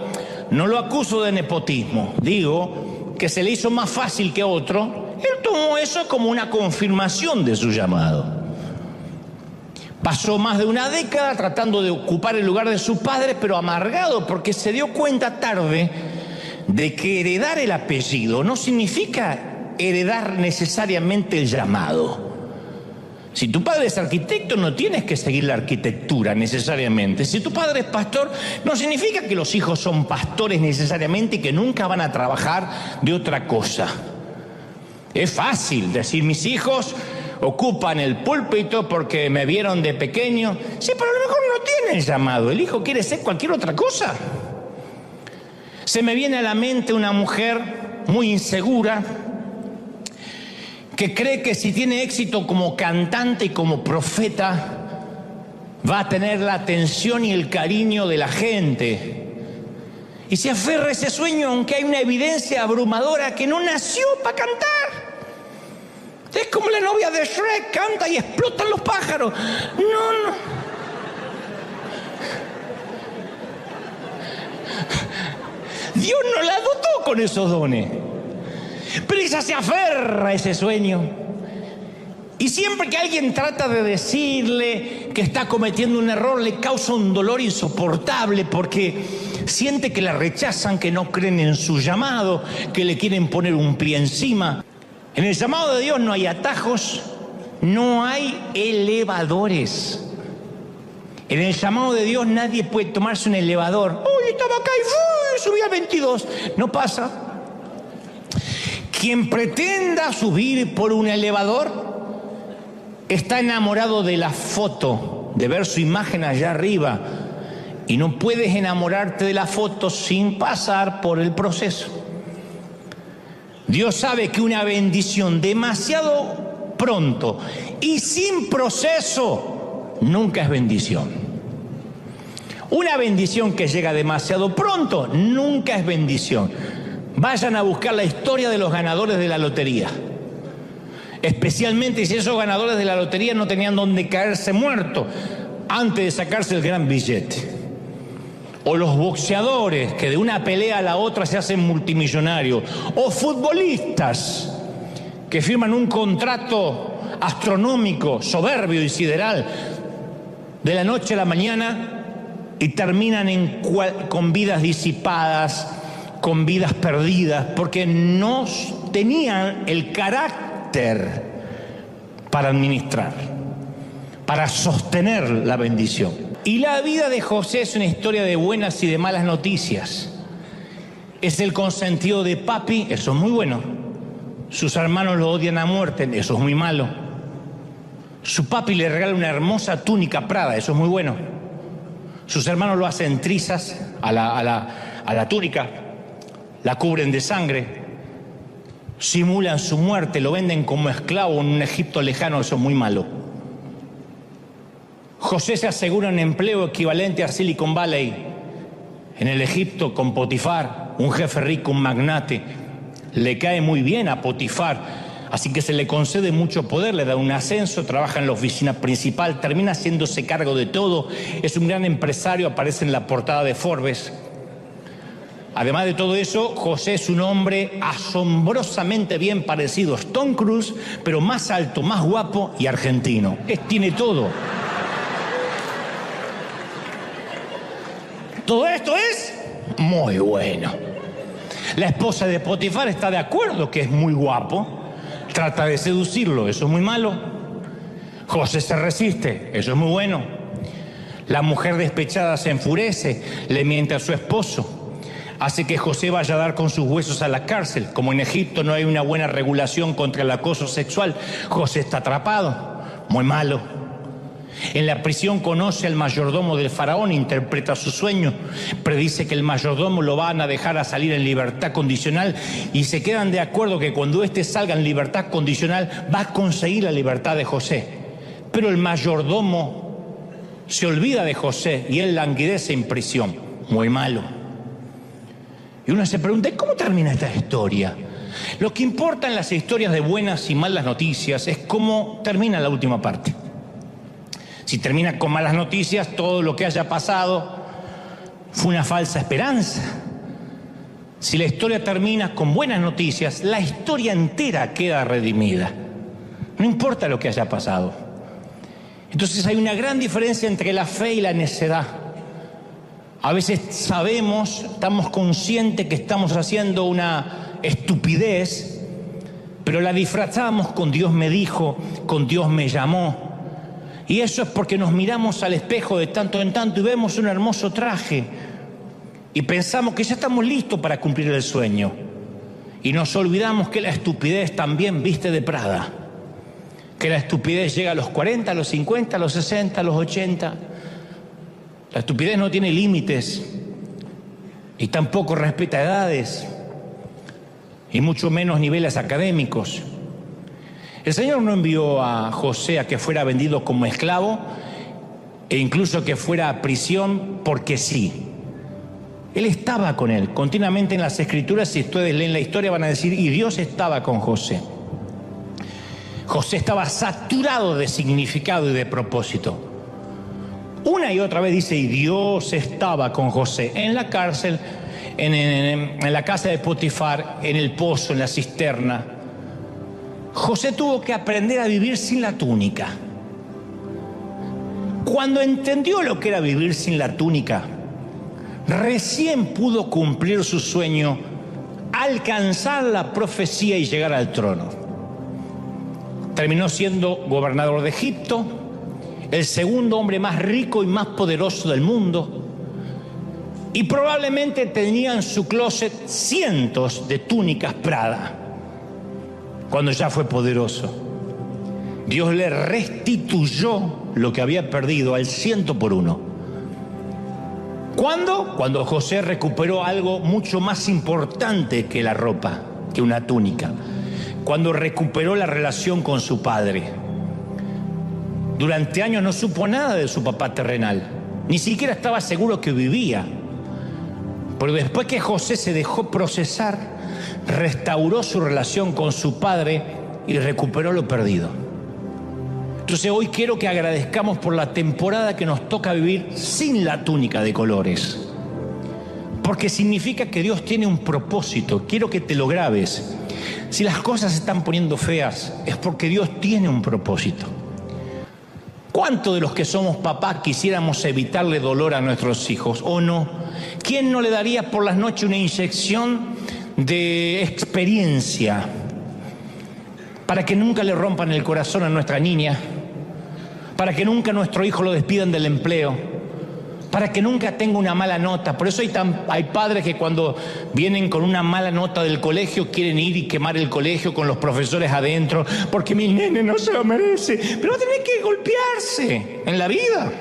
no lo acuso de nepotismo. Digo que se le hizo más fácil que a otro. Él tomó eso como una confirmación de su llamado. Pasó más de una década tratando de ocupar el lugar de su padre, pero amargado porque se dio cuenta tarde de que heredar el apellido no significa heredar necesariamente el llamado. Si tu padre es arquitecto, no tienes que seguir la arquitectura necesariamente. Si tu padre es pastor, no significa que los hijos son pastores necesariamente y que nunca van a trabajar de otra cosa. Es fácil decir: mis hijos ocupan el púlpito porque me vieron de pequeño. Sí, pero a lo mejor no tienen llamado. El hijo quiere ser cualquier otra cosa. Se me viene a la mente una mujer muy insegura que cree que si tiene éxito como cantante y como profeta, va a tener la atención y el cariño de la gente. Y se aferra a ese sueño, aunque hay una evidencia abrumadora que no nació para cantar. Es como la novia de Shrek, canta y explotan los pájaros. No. Dios no la dotó con esos dones. Pero ella se aferra a ese sueño. Y siempre que alguien trata de decirle que está cometiendo un error, le causa un dolor insoportable porque siente que la rechazan, que no creen en su llamado, que le quieren poner un pie encima. En el llamado de Dios no hay atajos, no hay elevadores. En el llamado de Dios nadie puede tomarse un elevador. ¡Uy, estaba acá y subí al 22! No pasa. Quien pretenda subir por un elevador está enamorado de la foto, de ver su imagen allá arriba. Y no puedes enamorarte de la foto sin pasar por el proceso. Dios sabe que una bendición demasiado pronto y sin proceso nunca es bendición. Una bendición que llega demasiado pronto nunca es bendición. Vayan a buscar la historia de los ganadores de la lotería. Especialmente si esos ganadores de la lotería no tenían donde caerse muertos antes de sacarse el gran billete. O los boxeadores que de una pelea a la otra se hacen multimillonarios. O futbolistas que firman un contrato astronómico, soberbio y sideral de la noche a la mañana y terminan con vidas disipadas, con vidas perdidas, porque no tenían el carácter para administrar, para sostener la bendición. Y la vida de José es una historia de buenas y de malas noticias. Es el consentido de papi, eso es muy bueno. Sus hermanos lo odian a muerte, eso es muy malo. Su papi le regala una hermosa túnica Prada, eso es muy bueno. Sus hermanos lo hacen trizas a la túnica, la cubren de sangre, simulan su muerte, lo venden como esclavo en un Egipto lejano, eso es muy malo. José se asegura un empleo equivalente a Silicon Valley en el Egipto con Potifar, un jefe rico, un magnate. Le cae muy bien a Potifar, así que se le concede mucho poder, le da un ascenso, trabaja en la oficina principal, termina haciéndose cargo de todo, es un gran empresario, aparece en la portada de Forbes. Además de todo eso, José es un hombre asombrosamente bien parecido a Tom Cruise, pero más alto, más guapo y argentino. Tiene todo. Todo esto es muy bueno. La esposa de Potifar está de acuerdo que es muy guapo, trata de seducirlo, eso es muy malo. José se resiste, eso es muy bueno. La mujer despechada se enfurece, le miente a su esposo, hace que José vaya a dar con sus huesos a la cárcel. Como en Egipto no hay una buena regulación contra el acoso sexual, José está atrapado, muy malo. En la prisión conoce al mayordomo del faraón, interpreta su sueño, predice que el mayordomo lo van a dejar a salir en libertad condicional y se quedan de acuerdo que cuando éste salga en libertad condicional va a conseguir la libertad de José. Pero el mayordomo se olvida de José y él languidece en prisión, muy malo. Y uno se pregunta, ¿cómo termina esta historia? Lo que importa en las historias de buenas y malas noticias es cómo termina la última parte. Si termina con malas noticias, todo lo que haya pasado fue una falsa esperanza. Si la historia termina con buenas noticias, la historia entera queda redimida. No importa lo que haya pasado. Entonces hay una gran diferencia entre la fe y la necedad. A veces sabemos, estamos conscientes que estamos haciendo una estupidez, pero la disfrazamos con Dios me dijo, con Dios me llamó. Y eso es porque nos miramos al espejo de tanto en tanto y vemos un hermoso traje y pensamos que ya estamos listos para cumplir el sueño. Y nos olvidamos que la estupidez también viste de Prada, que la estupidez llega a los 40, a los 50, a los 60, a los 80. La estupidez no tiene límites y tampoco respeta edades y mucho menos niveles académicos. El Señor no envió a José a que fuera vendido como esclavo e incluso que fuera a prisión porque sí. Él estaba con él. Continuamente en las Escrituras, si ustedes leen la historia, van a decir, y Dios estaba con José. José estaba saturado de significado y de propósito. Una y otra vez dice, y Dios estaba con José en la cárcel, en la casa de Potifar, en el pozo, en la cisterna. José tuvo que aprender a vivir sin la túnica. Cuando entendió lo que era vivir sin la túnica, recién pudo cumplir su sueño, alcanzar la profecía y llegar al trono. Terminó siendo gobernador de Egipto, el segundo hombre más rico y más poderoso del mundo, y probablemente tenía en su closet cientos de túnicas Prada. Cuando ya fue poderoso, Dios le restituyó lo que había perdido al 100%. ¿Cuándo? Cuando José recuperó algo mucho más importante que la ropa, que una túnica. Cuando recuperó la relación con su padre. Durante años no supo nada de su papá terrenal, ni siquiera estaba seguro que vivía. Pero después que José se dejó procesar, restauró su relación con su padre y recuperó lo perdido. Entonces hoy quiero que agradezcamos por la temporada que nos toca vivir sin la túnica de colores. Porque significa que Dios tiene un propósito. Quiero que te lo grabes. Si las cosas se están poniendo feas, es porque Dios tiene un propósito. ¿Cuántos de los que somos papás quisiéramos evitarle dolor a nuestros hijos o no? ¿Quién no le daría por las noches una inyección de experiencia para que nunca le rompan el corazón a nuestra niña? Para que nunca nuestro hijo lo despidan del empleo, para que nunca tenga una mala nota. Por eso hay padres que cuando vienen con una mala nota del colegio quieren ir y quemar el colegio con los profesores adentro, porque mi nene no se lo merece. Pero tiene que golpearse en la vida.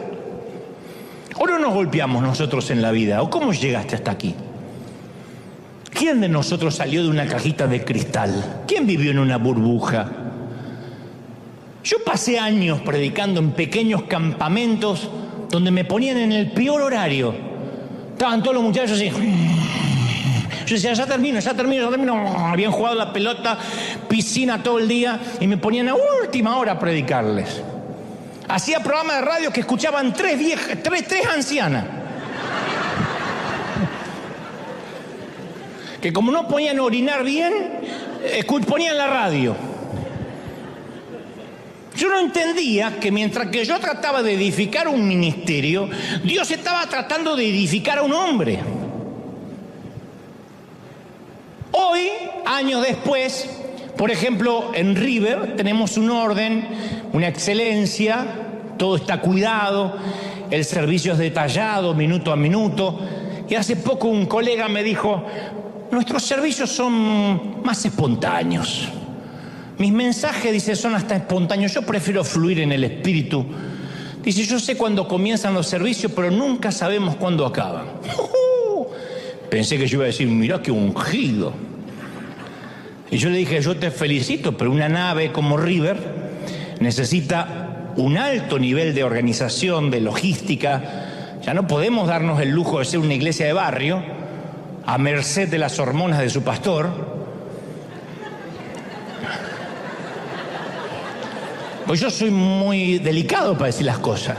¿O no nos golpeamos nosotros en la vida? ¿O cómo llegaste hasta aquí? ¿Quién de nosotros salió de una cajita de cristal? ¿Quién vivió en una burbuja? Yo pasé años predicando en pequeños campamentos donde me ponían en el peor horario. Estaban todos los muchachos así. Yo decía, ya termino. Habían jugado la pelota, piscina todo el día y me ponían a última hora a predicarles. Hacía programas de radio que escuchaban tres ancianas. Que como no podían orinar bien, ponían la radio. Yo no entendía que mientras que yo trataba de edificar un ministerio, Dios estaba tratando de edificar a un hombre. Hoy, años después, por ejemplo, en River tenemos un orden, una excelencia, todo está cuidado, el servicio es detallado, minuto a minuto. Y hace poco un colega me dijo, nuestros servicios son más espontáneos. Mis mensajes, dice, son hasta espontáneos. Yo prefiero fluir en el espíritu. Dice, yo sé cuándo comienzan los servicios, pero nunca sabemos cuándo acaban. Pensé que yo iba a decir, mirá qué ungido. Y yo le dije, yo te felicito, pero una nave como River necesita un alto nivel de organización, de logística. Ya no podemos darnos el lujo de ser una iglesia de barrio a merced de las hormonas de su pastor. Pues yo soy muy delicado para decir las cosas.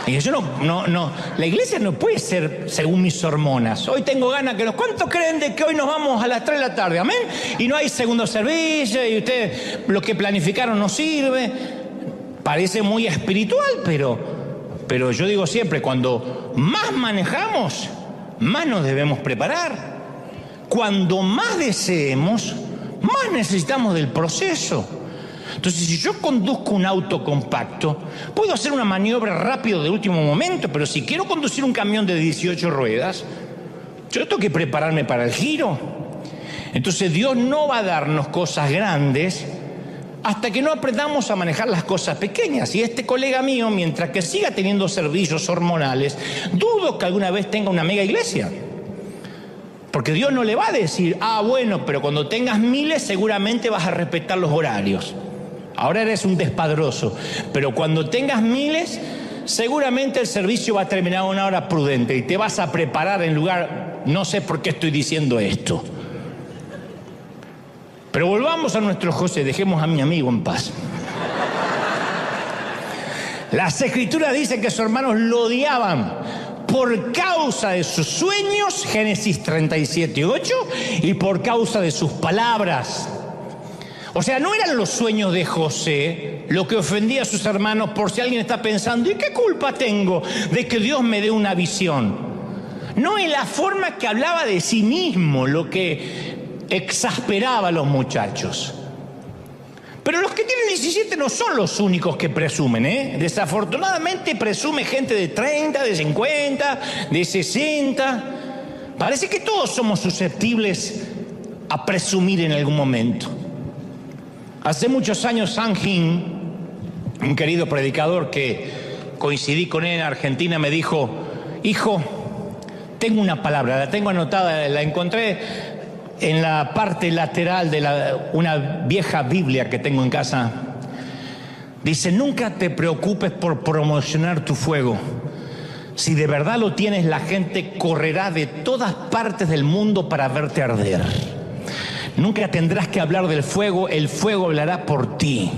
Y yo no, la iglesia no puede ser según mis hormonas. Hoy tengo ganas que ¿cuántos creen de que hoy nos vamos a las 3 de la tarde? Amén. Y no hay segundo servicio y ustedes lo que planificaron no sirve. Parece muy espiritual, pero yo digo siempre, cuando más manejamos, más nos debemos preparar. Cuando más deseemos, más necesitamos del proceso. Entonces, si yo conduzco un auto compacto, puedo hacer una maniobra rápido de último momento, pero si quiero conducir un camión de 18 ruedas, yo tengo que prepararme para el giro. Entonces, Dios no va a darnos cosas grandes hasta que no aprendamos a manejar las cosas pequeñas. Y este colega mío, mientras que siga teniendo servicios hormonales, dudo que alguna vez tenga una mega iglesia. Porque Dios no le va a decir, bueno, pero cuando tengas miles seguramente vas a respetar los horarios. Ahora eres un despadroso, pero cuando tengas miles, seguramente el servicio va a terminar a una hora prudente y te vas a preparar en lugar, no sé por qué estoy diciendo esto. Pero volvamos a nuestro José, dejemos a mi amigo en paz. Las Escrituras dicen que sus hermanos lo odiaban por causa de sus sueños, Génesis 37:8, y por causa de sus palabras. O sea, no eran los sueños de José lo que ofendía a sus hermanos, por si alguien está pensando, ¿y qué culpa tengo de que Dios me dé una visión? No, es la forma que hablaba de sí mismo lo que exasperaba a los muchachos. Pero los que tienen 17 no son los únicos que presumen, ¿eh? Desafortunadamente presume gente de 30, de 50, de 60. Parece que todos somos susceptibles a presumir en algún momento. Hace muchos años, San Gin, un querido predicador que coincidí con él en Argentina, me dijo, hijo, tengo una palabra, la tengo anotada, la encontré en la parte lateral de una vieja Biblia que tengo en casa. Dice, nunca te preocupes por promocionar tu fuego. Si de verdad lo tienes, la gente correrá de todas partes del mundo para verte arder. Nunca tendrás que hablar del fuego, el fuego hablará por ti.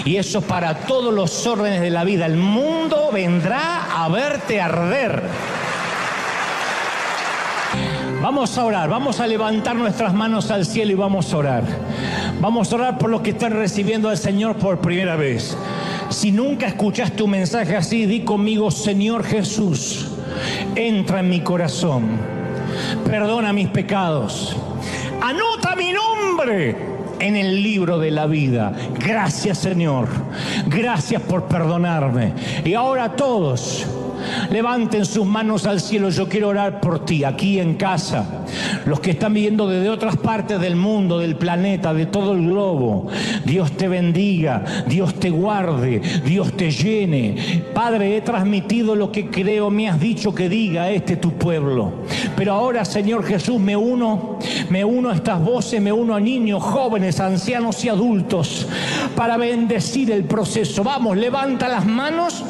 Y eso para todos los órdenes de la vida. El mundo vendrá a verte arder. Vamos a orar, vamos a levantar nuestras manos al cielo y vamos a orar. Vamos a orar por los que están recibiendo al Señor por primera vez. Si nunca escuchaste un mensaje así, di conmigo, Señor Jesús, entra en mi corazón, perdona mis pecados, anota mi nombre en el libro de la vida. Gracias, Señor, gracias por perdonarme. Y ahora todos levanten sus manos al cielo. Yo quiero orar por ti, aquí en casa, los que están viendo desde otras partes del mundo, del planeta, de todo el globo. Dios te bendiga, Dios te guarde, Dios te llene. Padre, he transmitido lo que creo me has dicho que diga tu pueblo. Pero ahora, Señor Jesús, me uno a estas voces, me uno a niños, jóvenes, ancianos y adultos para bendecir el proceso. Vamos, levanta las manos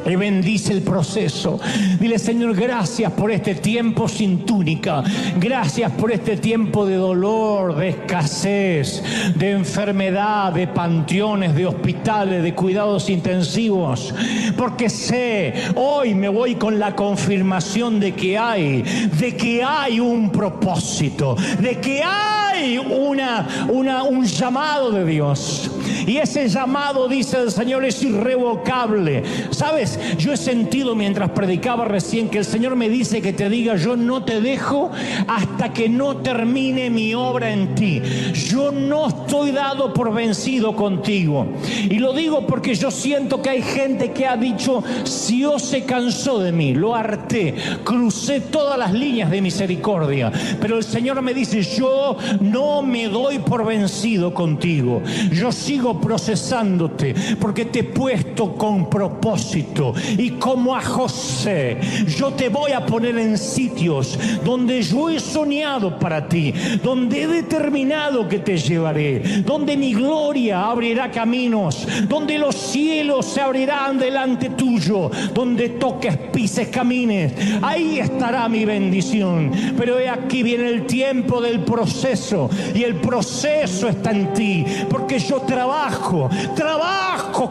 y bendice el proceso. Dile, Señor, gracias por este tiempo sin túnica. Gracias por este tiempo de dolor, de escasez, de enfermedad, de panteones, de hospitales, de cuidados intensivos. Porque sé, hoy me voy con la confirmación de que hay un propósito, de que hay un llamado de Dios. Y ese llamado, dice el Señor, es irrevocable. ¿Sabes? Yo he sentido mientras predicaba recién que el Señor me dice que te diga, yo no te dejo hasta que no termine mi obra en ti. Yo no estoy dado por vencido contigo. Y lo digo porque yo siento que hay gente que ha dicho, Dios se cansó de mí, lo harté, crucé todas las líneas de misericordia. Pero el Señor me dice, yo no me doy por vencido contigo. Yo sigo procesándote porque te he puesto con propósito. Y como a José, yo te voy a poner en sitios donde yo he soñado para ti, donde he determinado que te llevaré, donde mi gloria abrirá caminos, donde los cielos se abrirán delante tuyo, donde toques, pises, camines. Ahí estará mi bendición. Pero he aquí viene el tiempo del proceso, y el proceso está en ti, porque yo trabajo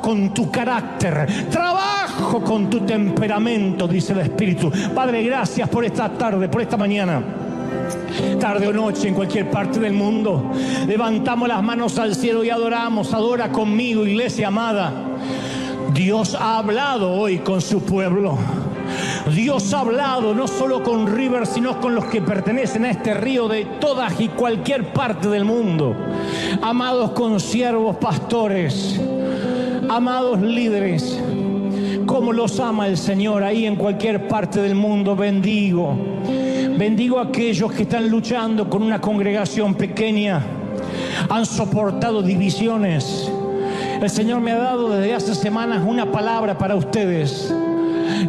con tu carácter, trabajo con tu temperamento, dice el Espíritu. Padre, gracias por esta tarde, por esta mañana, tarde o noche, en cualquier parte del mundo. Levantamos las manos al cielo y adoramos. Adora conmigo, iglesia amada. Dios ha hablado hoy con su pueblo. Dios ha hablado no solo con River, sino con los que pertenecen a este río de todas y cualquier parte del mundo. Amados consiervos pastores, amados líderes, como los ama el Señor ahí en cualquier parte del mundo. Bendigo a aquellos que están luchando con una congregación pequeña, han soportado divisiones. El Señor me ha dado desde hace semanas una palabra para ustedes.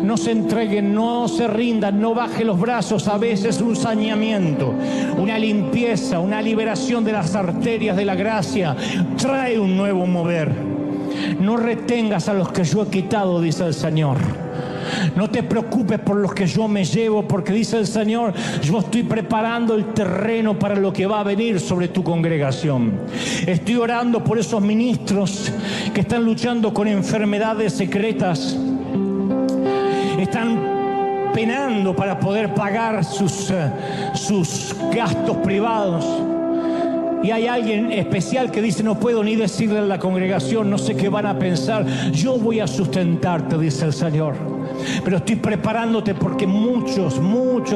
No se entreguen, no se rindan, no baje los brazos. A veces un saneamiento, una limpieza, una liberación de las arterias de la gracia trae un nuevo mover. No retengas a los que yo he quitado, dice el Señor. No te preocupes por los que yo me llevo, porque dice el Señor, yo estoy preparando el terreno para lo que va a venir sobre tu congregación. Estoy orando por esos ministros que están luchando con enfermedades secretas. Están penando para poder pagar sus gastos privados. Y hay alguien especial que dice, no puedo ni decirle a la congregación, no sé qué van a pensar. Yo voy a sustentarte, dice el Señor. Pero estoy preparándote porque muchos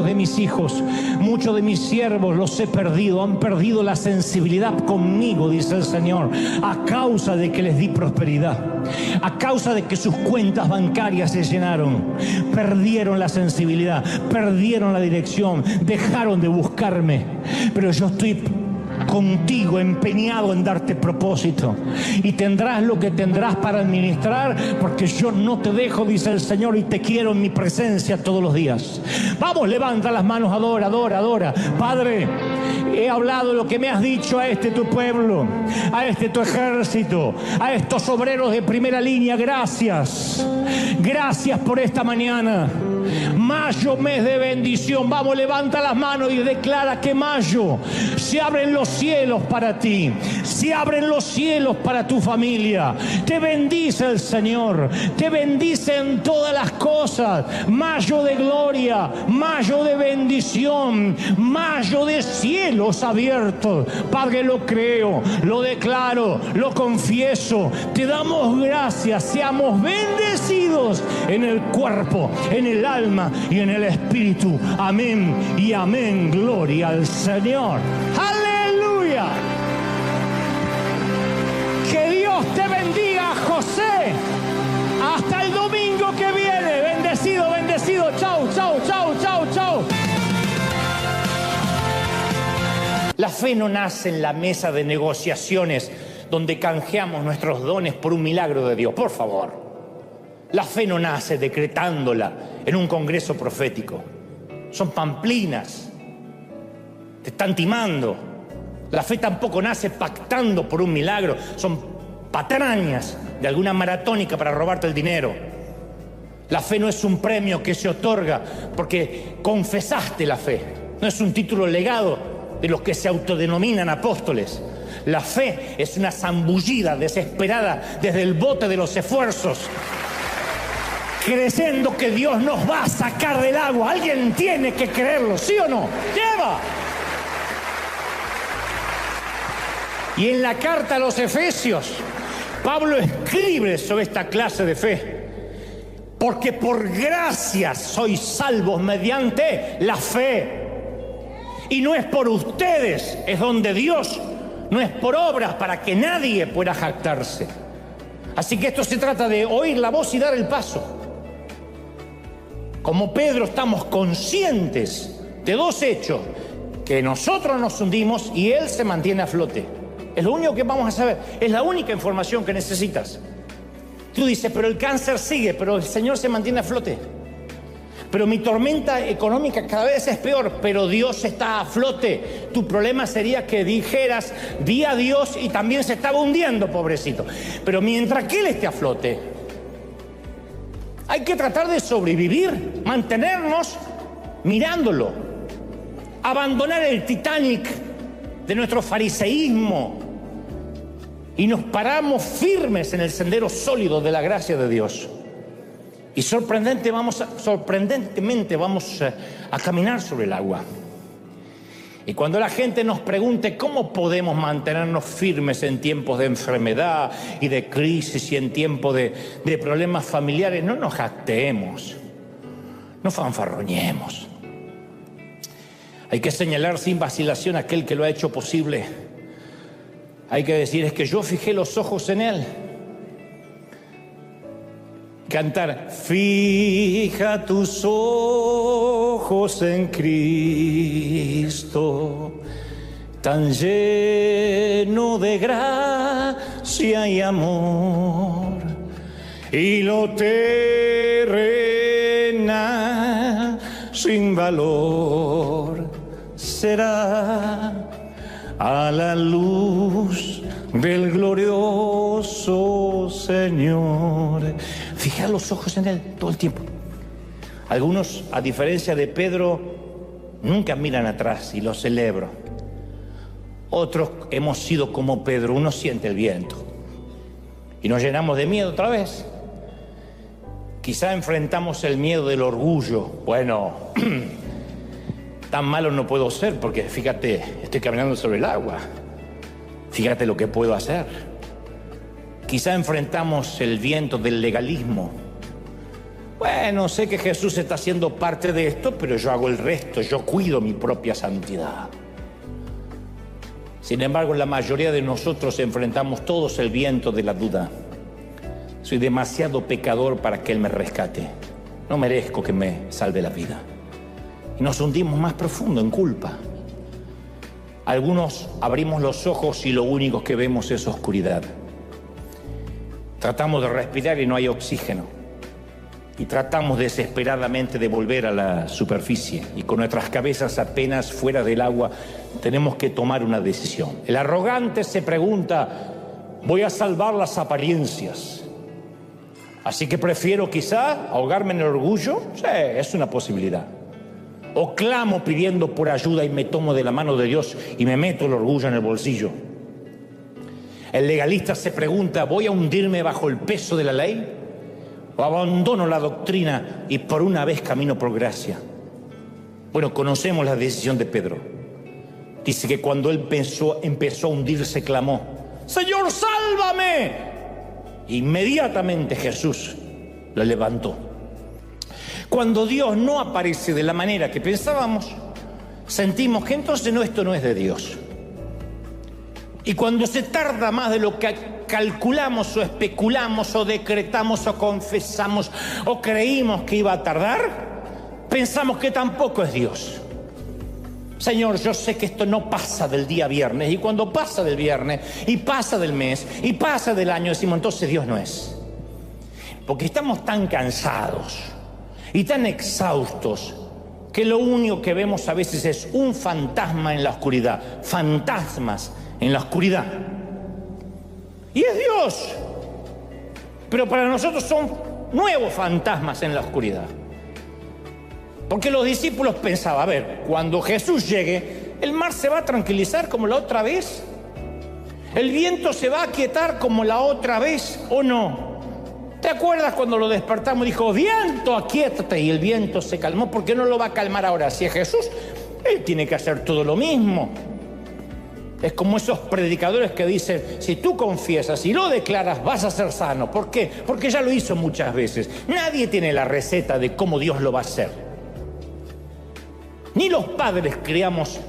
de mis hijos, muchos de mis siervos los he perdido. Han perdido la sensibilidad conmigo, dice el Señor, a causa de que les di prosperidad. A causa de que sus cuentas bancarias se llenaron. Perdieron la sensibilidad, perdieron la dirección, dejaron de buscarme. Pero yo estoy contigo, empeñado en darte propósito, y tendrás lo que tendrás para administrar, porque yo no te dejo, dice el Señor, y te quiero en mi presencia todos los días. Vamos, levanta las manos, adora, adora, adora. Padre, he hablado lo que me has dicho a este tu pueblo, a este tu ejército, a estos obreros de primera línea. Gracias, gracias por esta mañana. Mayo, mes de bendición. Vamos, levanta las manos y declara que mayo se abren los cielos para ti, se abren los cielos para tu familia. Te bendice el Señor, te bendice en todas las cosas. Mayo de gloria, mayo de bendición, mayo de cielos abiertos. Padre, lo creo, lo declaro, lo confieso. Te damos gracias. Seamos bendecidos en el cuerpo, en el alma y en el espíritu. Amén y amén. Gloria al Señor. ¡Aleluya! Que Dios te bendiga, José. Hasta el domingo que viene. Bendecido, bendecido. Chau, chau, chau, chau, chau. La fe no nace en la mesa de negociaciones donde canjeamos nuestros dones por un milagro de Dios. Por favor. La fe no nace decretándola en un congreso profético. Son pamplinas. Te están timando. La fe tampoco nace pactando por un milagro. Son patrañas de alguna maratónica para robarte el dinero. La fe no es un premio que se otorga porque confesaste la fe. No es un título legado de los que se autodenominan apóstoles. La fe es una zambullida desesperada desde el bote de los esfuerzos, creyendo que Dios nos va a sacar del agua. Alguien tiene que creerlo, ¿sí o no? ¡Lleva! Y en la carta a los Efesios, Pablo escribe sobre esta clase de fe. Porque por gracia sois salvos mediante la fe. Y no es por ustedes, es donde Dios, no es por obras para que nadie pueda jactarse. Así que esto se trata de oír la voz y dar el paso. Como Pedro estamos conscientes de dos hechos, que nosotros nos hundimos y él se mantiene a flote. Es lo único que vamos a saber, es la única información que necesitas. Tú dices, pero el cáncer sigue, pero el Señor se mantiene a flote. Pero mi tormenta económica cada vez es peor, pero Dios está a flote. Tu problema sería que dijeras, di a Dios y también se estaba hundiendo, pobrecito. Pero mientras que Él esté a flote, hay que tratar de sobrevivir, mantenernos mirándolo, abandonar el Titanic de nuestro fariseísmo y nos paramos firmes en el sendero sólido de la gracia de Dios. Y sorprendentemente vamos a caminar sobre el agua. Y cuando la gente nos pregunte cómo podemos mantenernos firmes en tiempos de enfermedad y de crisis y en tiempos de problemas familiares, no nos jactemos, no fanfarroñemos. Hay que señalar sin vacilación a aquel que lo ha hecho posible. Hay que decir, es que yo fijé los ojos en Él. Cantar, fija tus ojos en Cristo, tan lleno de gracia y amor, y lo terreno pena, sin valor, será a la luz del glorioso Señor. Fija los ojos en Él todo el tiempo. Algunos, a diferencia de Pedro, nunca miran atrás y lo celebro. Otros hemos sido como Pedro, uno siente el viento y nos llenamos de miedo otra vez. Quizá enfrentamos el miedo del orgullo. Bueno, tan malo no puedo ser porque fíjate, estoy caminando sobre el agua. Fíjate lo que puedo hacer. Quizá enfrentamos el viento del legalismo. Bueno, sé que Jesús está haciendo parte de esto, pero yo hago el resto, yo cuido mi propia santidad. Sin embargo, la mayoría de nosotros enfrentamos todos el viento de la duda. Soy demasiado pecador para que Él me rescate. No merezco que me salve la vida. Y nos hundimos más profundo en culpa. Algunos abrimos los ojos y lo único que vemos es oscuridad. Tratamos de respirar y no hay oxígeno. Y tratamos desesperadamente de volver a la superficie. Y con nuestras cabezas apenas fuera del agua, tenemos que tomar una decisión. El arrogante se pregunta, voy a salvar las apariencias. Así que prefiero quizá ahogarme en el orgullo. Sí, es una posibilidad. O clamo pidiendo por ayuda y me tomo de la mano de Dios y me meto el orgullo en el bolsillo. El legalista se pregunta, ¿voy a hundirme bajo el peso de la ley? ¿O abandono la doctrina y por una vez camino por gracia? Bueno, conocemos la decisión de Pedro. Dice que cuando él empezó a hundirse, clamó, ¡Señor, sálvame! Inmediatamente Jesús lo levantó. Cuando Dios no aparece de la manera que pensábamos, sentimos que entonces esto no es de Dios. Y cuando se tarda más de lo que calculamos o especulamos o decretamos o confesamos o creímos que iba a tardar, pensamos que tampoco es Dios. Señor, yo sé que esto no pasa del día viernes, y cuando pasa del viernes y pasa del mes y pasa del año, decimos entonces Dios no es. Porque estamos tan cansados y tan exhaustos que lo único que vemos a veces es un fantasma en la oscuridad, fantasmas en la oscuridad. Y es Dios, pero para nosotros son nuevos fantasmas en la oscuridad. Porque los discípulos pensaban, a ver, cuando Jesús llegue, el mar se va a tranquilizar como la otra vez, el viento se va a aquietar como la otra vez, ¿o no? ¿Te acuerdas cuando lo despertamos y dijo, viento, aquíétate? Y el viento se calmó. ¿Por qué no lo va a calmar ahora? Si es Jesús, Él tiene que hacer todo lo mismo. Es como esos predicadores que dicen, si tú confiesas y lo declaras, vas a ser sano. ¿Por qué? Porque ya lo hizo muchas veces. Nadie tiene la receta de cómo Dios lo va a hacer. Ni los padres criamos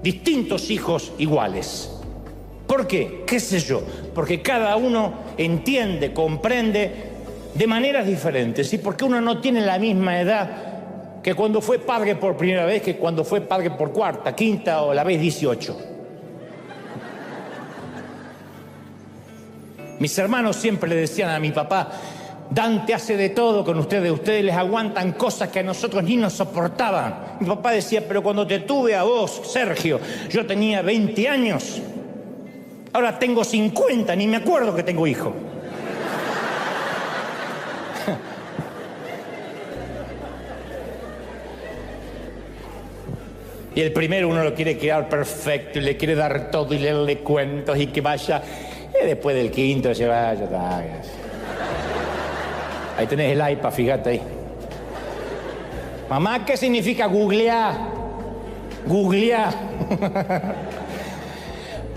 distintos hijos iguales. ¿Por qué? ¿Qué sé yo? Porque cada uno entiende, comprende de maneras diferentes. Y porque uno no tiene la misma edad que cuando fue padre por primera vez, que cuando fue padre por cuarta, quinta o la vez 18. Mis hermanos siempre le decían a mi papá, Dante hace de todo con ustedes les aguantan cosas que a nosotros ni nos soportaban. Mi papá decía, pero cuando te tuve a vos, Sergio, yo tenía 20 años, ahora tengo 50, ni me acuerdo que tengo hijo. Y el primero uno lo quiere criar perfecto y le quiere dar todo y leerle cuentos y que vaya. Y después del quinto se vaya. Ahí tenés el iPad, fíjate ahí. Mamá, ¿qué significa googlear? Googlear.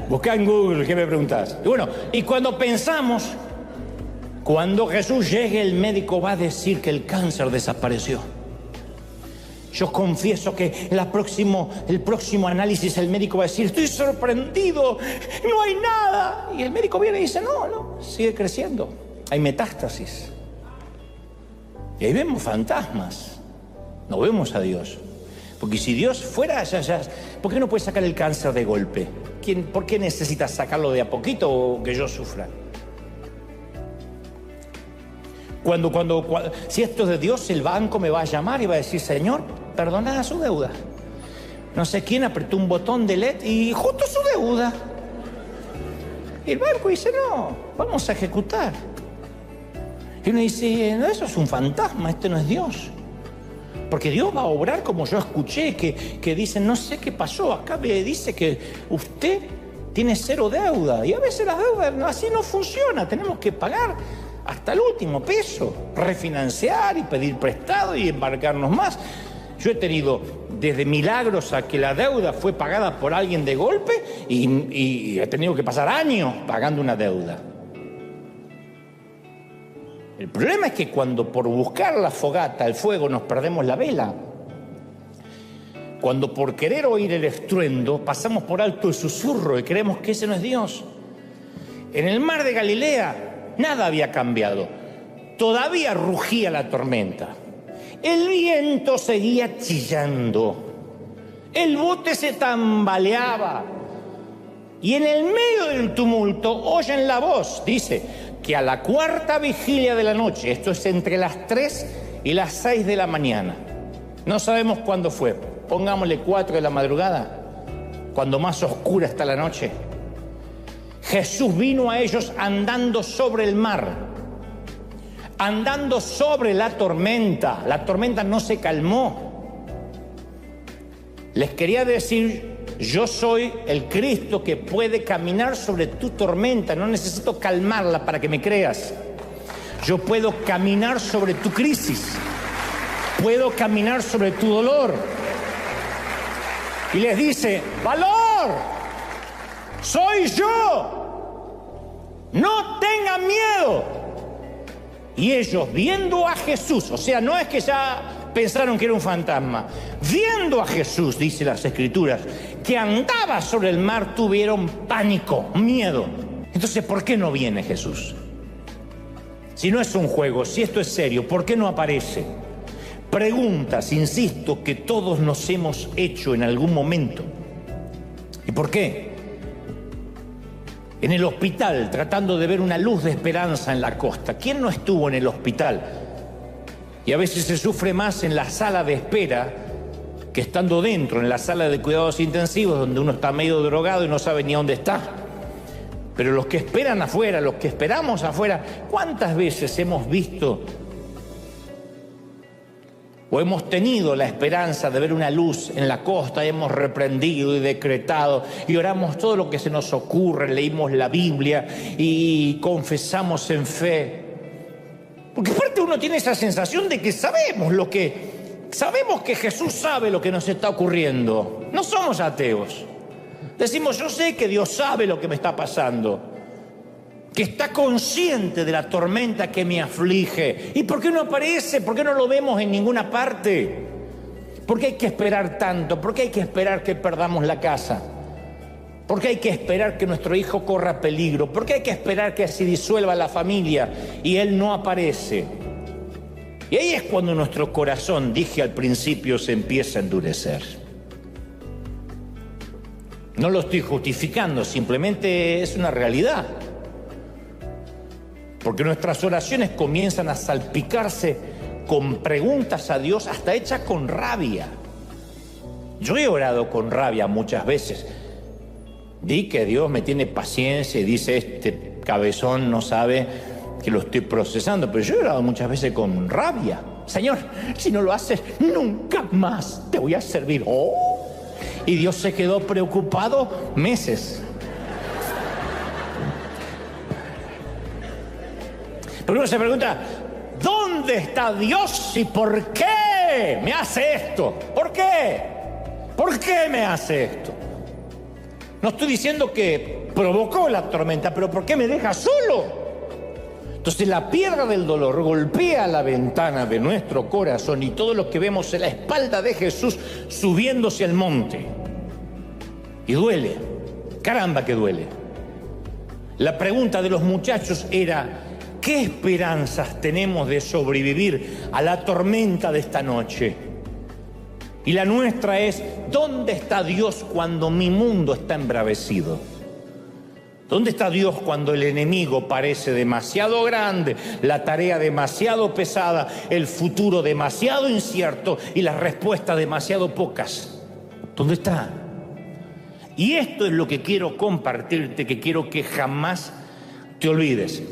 Busca en Google, ¿qué me preguntás? Y bueno, y cuando pensamos, cuando Jesús llegue, el médico va a decir que el cáncer desapareció. Yo confieso que el próximo análisis el médico va a decir, estoy sorprendido, no hay nada. Y el médico viene y dice, no, sigue creciendo, hay metástasis. Y ahí vemos fantasmas, no vemos a Dios. Porque si Dios fuera, ¿por qué no puede sacar el cáncer de golpe? ¿Por qué necesita sacarlo de a poquito o que yo sufra? Si esto es de Dios, el banco me va a llamar y va a decir: Señor, perdona su deuda. No sé quién apretó un botón de LED y justo su deuda. Y el banco dice: no, vamos a ejecutar. Y uno dice: no, eso es un fantasma, este no es Dios. Porque Dios va a obrar como yo escuché, que dicen: no sé qué pasó, acá me dice que usted tiene 0 deuda. Y a veces las deudas así no funciona, tenemos que pagar hasta el último peso, refinanciar y pedir prestado y embarcarnos más. Yo he tenido desde milagros a que la deuda fue pagada por alguien de golpe y he tenido que pasar años pagando una deuda. El problema es que cuando por buscar la fogata, el fuego, nos perdemos la vela, cuando por querer oír el estruendo pasamos por alto el susurro y creemos que ese no es Dios. En el mar de Galilea nada había cambiado, todavía rugía la tormenta, el viento seguía chillando, el bote se tambaleaba y en el medio del tumulto oyen la voz, dice, que a la 4ª vigilia de la noche, esto es entre las 3 y las 6 de la mañana, no sabemos cuándo fue, pongámosle 4 de la madrugada, cuando más oscura está la noche, Jesús vino a ellos andando sobre el mar, andando sobre la tormenta no se calmó. Les quería decir: yo soy el Cristo que puede caminar sobre tu tormenta, no necesito calmarla para que me creas. Yo puedo caminar sobre tu crisis, puedo caminar sobre tu dolor. Y les dice: valor, soy yo, no tengan miedo. Y ellos, viendo a Jesús, o sea, no es que ya pensaron que era un fantasma, viendo a Jesús, dice las Escrituras, que andaba sobre el mar, tuvieron pánico, miedo. Entonces, ¿por qué no viene Jesús? Si no es un juego, si esto es serio, ¿por qué no aparece? Preguntas, insisto, que todos nos hemos hecho en algún momento. ¿Y por qué? En el hospital, tratando de ver una luz de esperanza en la costa. ¿Quién no estuvo en el hospital? Y a veces se sufre más en la sala de espera que estando dentro, en la sala de cuidados intensivos, donde uno está medio drogado y no sabe ni dónde está. Pero los que esperan afuera, los que esperamos afuera, ¿cuántas veces hemos visto o hemos tenido la esperanza de ver una luz en la costa, hemos reprendido y decretado y oramos todo lo que se nos ocurre, leímos la Biblia y confesamos en fe? Porque aparte uno tiene esa sensación de que sabemos que Jesús sabe lo que nos está ocurriendo. No somos ateos. Decimos: yo sé que Dios sabe lo que me está pasando, que está consciente de la tormenta que me aflige. ¿Y por qué no aparece? ¿Por qué no lo vemos en ninguna parte? ¿Por qué hay que esperar tanto? ¿Por qué hay que esperar que perdamos la casa? ¿Por qué hay que esperar que nuestro hijo corra peligro? ¿Por qué hay que esperar que se disuelva la familia y él no aparece? Y ahí es cuando nuestro corazón, dije al principio, se empieza a endurecer. No lo estoy justificando, simplemente es una realidad. Porque nuestras oraciones comienzan a salpicarse con preguntas a Dios, hasta hechas con rabia. Yo he orado con rabia muchas veces. Di que Dios me tiene paciencia y dice: este cabezón no sabe que lo estoy procesando. Pero yo he orado muchas veces con rabia. Señor, si no lo haces, nunca más te voy a servir. Oh. Y Dios se quedó preocupado meses. Pero uno se pregunta: ¿dónde está Dios y por qué me hace esto? ¿Por qué? ¿Por qué me hace esto? No estoy diciendo que provocó la tormenta, pero ¿por qué me deja solo? Entonces la piedra del dolor golpea la ventana de nuestro corazón y todo lo que vemos es la espalda de Jesús subiéndose al monte. Y duele, caramba que duele. La pregunta de los muchachos era: ¿qué esperanzas tenemos de sobrevivir a la tormenta de esta noche? Y la nuestra es: ¿dónde está Dios cuando mi mundo está embravecido? ¿Dónde está Dios cuando el enemigo parece demasiado grande, la tarea demasiado pesada, el futuro demasiado incierto y las respuestas demasiado pocas? ¿Dónde está? Y esto es lo que quiero compartirte, que quiero que jamás te olvides.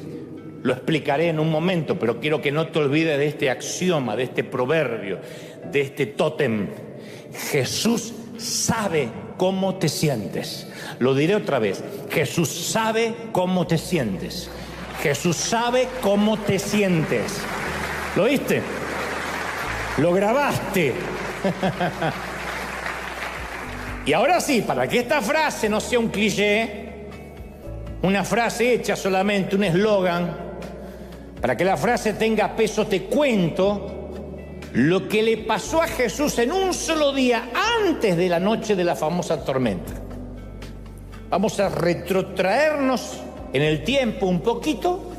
Lo explicaré en un momento, pero quiero que no te olvides de este axioma, de este proverbio, de este tótem. Jesús sabe cómo te sientes. Lo diré otra vez. Jesús sabe cómo te sientes. Jesús sabe cómo te sientes. ¿Lo oíste? Lo grabaste. Y ahora sí, para que esta frase no sea un cliché, una frase hecha solamente, un eslogan, para que la frase tenga peso, te cuento lo que le pasó a Jesús en un solo día antes de la noche de la famosa tormenta. Vamos a retrotraernos en el tiempo un poquito,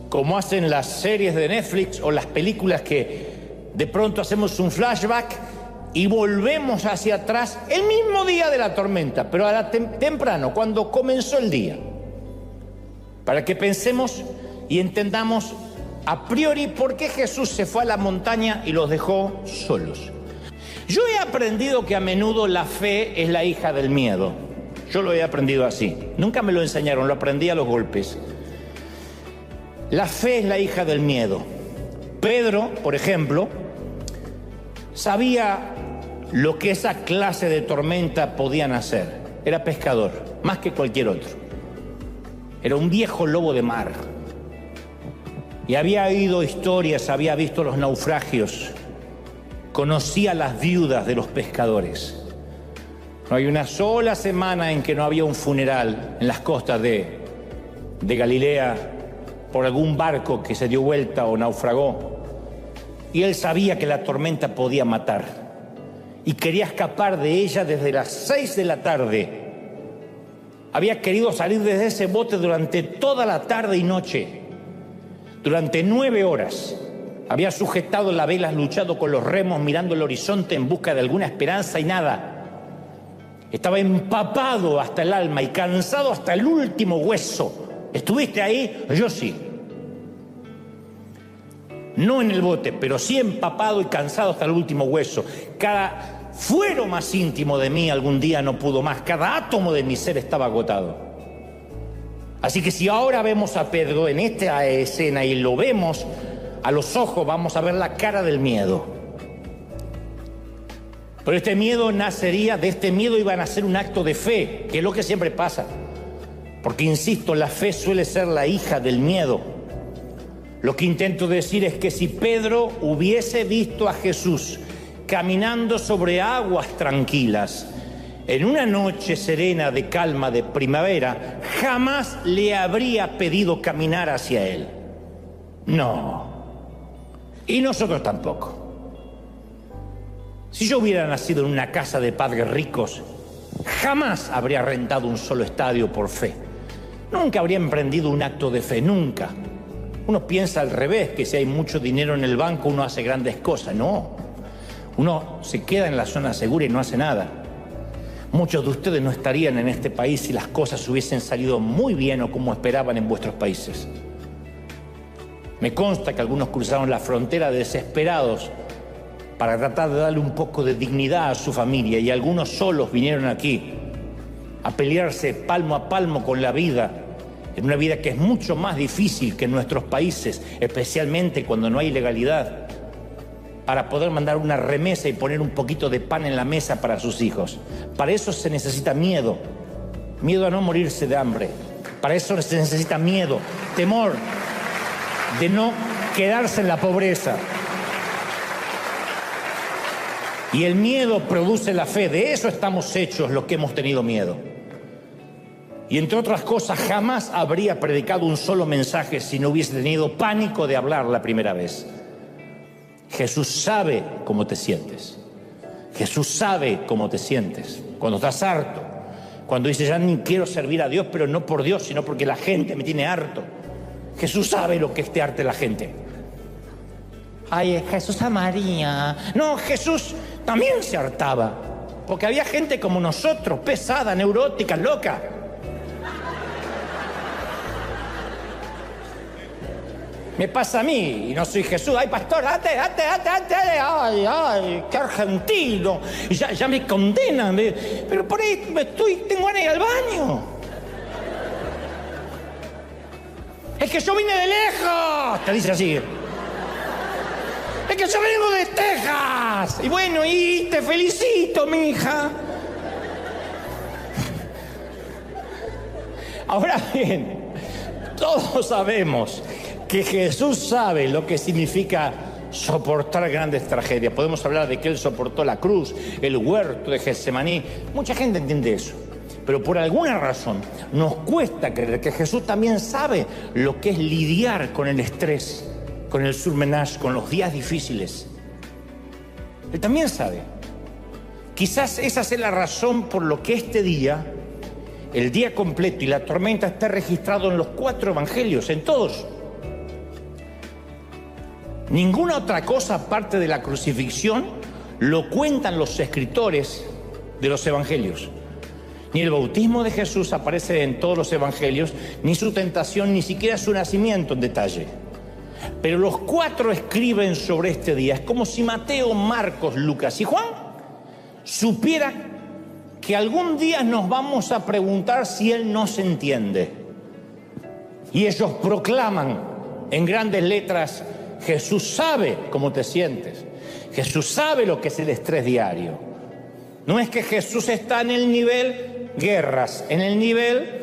como hacen las series de Netflix o las películas que de pronto hacemos un flashback y volvemos hacia atrás el mismo día de la tormenta, pero temprano, cuando comenzó el día, para que pensemos y entendamos a priori por qué Jesús se fue a la montaña y los dejó solos. Yo he aprendido que a menudo la fe es la hija del miedo. Yo lo he aprendido así. Nunca me lo enseñaron, lo aprendí a los golpes. La fe es la hija del miedo. Pedro, por ejemplo, sabía lo que esa clase de tormenta podían hacer. Era pescador, más que cualquier otro. Era un viejo lobo de mar. Y había oído historias, había visto los naufragios, conocía las viudas de los pescadores. No hay una sola semana en que no había un funeral en las costas de Galilea por algún barco que se dio vuelta o naufragó. Y él sabía que la tormenta podía matar y quería escapar de ella desde las 6 de la tarde. Había querido salir desde ese bote durante toda la tarde y noche. Durante 9 horas había sujetado la vela, luchado con los remos, mirando el horizonte en busca de alguna esperanza y nada. Estaba empapado hasta el alma y cansado hasta el último hueso. ¿Estuviste ahí? Yo sí. No en el bote, pero sí empapado y cansado hasta el último hueso. Cada fuero más íntimo de mí algún día no pudo más. Cada átomo de mi ser estaba agotado. Así que si ahora vemos a Pedro en esta escena y lo vemos a los ojos, vamos a ver la cara del miedo. Pero este miedo nacería, de este miedo iba a nacer un acto de fe, que es lo que siempre pasa. Porque, insisto, la fe suele ser la hija del miedo. Lo que intento decir es que si Pedro hubiese visto a Jesús caminando sobre aguas tranquilas, en una noche serena de calma de primavera, jamás le habría pedido caminar hacia él. No. Y nosotros tampoco. Si yo hubiera nacido en una casa de padres ricos, jamás habría rentado un solo estadio por fe. Nunca habría emprendido un acto de fe, nunca. Uno piensa al revés, que si hay mucho dinero en el banco uno hace grandes cosas. No. Uno se queda en la zona segura y no hace nada. Muchos de ustedes no estarían en este país si las cosas hubiesen salido muy bien o como esperaban en vuestros países. Me consta que algunos cruzaron la frontera desesperados para tratar de darle un poco de dignidad a su familia, y algunos solos vinieron aquí a pelearse palmo a palmo con la vida, en una vida que es mucho más difícil que en nuestros países, especialmente cuando no hay legalidad, para poder mandar una remesa y poner un poquito de pan en la mesa para sus hijos. Para eso se necesita miedo, miedo a no morirse de hambre. Para eso se necesita miedo, temor de no quedarse en la pobreza. Y el miedo produce la fe. De eso estamos hechos los que hemos tenido miedo. Y entre otras cosas, jamás habría predicado un solo mensaje si no hubiese tenido pánico de hablar la primera vez. Jesús sabe cómo te sientes. Jesús sabe cómo te sientes. Cuando estás harto, cuando dices ya ni quiero servir a Dios, pero no por Dios, sino porque la gente me tiene harto. Jesús sabe lo que es te arte la gente. Ay, Jesús amaría. No, Jesús también se hartaba, porque había gente como nosotros, pesada, neurótica, loca. Me pasa a mí y no soy Jesús. Ay, pastor, date. Ay, qué argentino. Y ya me condenan. Pero por ahí tengo ganas de ir al baño. Es que yo vine de lejos. Te dice así. Es que yo vengo de Texas. Y bueno, y te felicito, mi hija. Ahora bien, todos sabemos que Jesús sabe lo que significa soportar grandes tragedias. Podemos hablar de que Él soportó la cruz, el huerto de Getsemaní. Mucha gente entiende eso. Pero por alguna razón nos cuesta creer que Jesús también sabe lo que es lidiar con el estrés, con el surmenage, con los días difíciles. Él también sabe. Quizás esa sea la razón por lo que este día, el día completo y la tormenta, está registrado en los 4 evangelios, en todos. Ninguna otra cosa aparte de la crucifixión lo cuentan los escritores de los evangelios. Ni el bautismo de Jesús aparece en todos los evangelios, ni su tentación, ni siquiera su nacimiento en detalle. Pero los 4 escriben sobre este día. Es como si Mateo, Marcos, Lucas y Juan supieran que algún día nos vamos a preguntar si Él nos entiende. Y ellos proclaman en grandes letras: Jesús sabe cómo te sientes. Jesús sabe lo que es el estrés diario. No es que Jesús está en el nivel guerras, en el nivel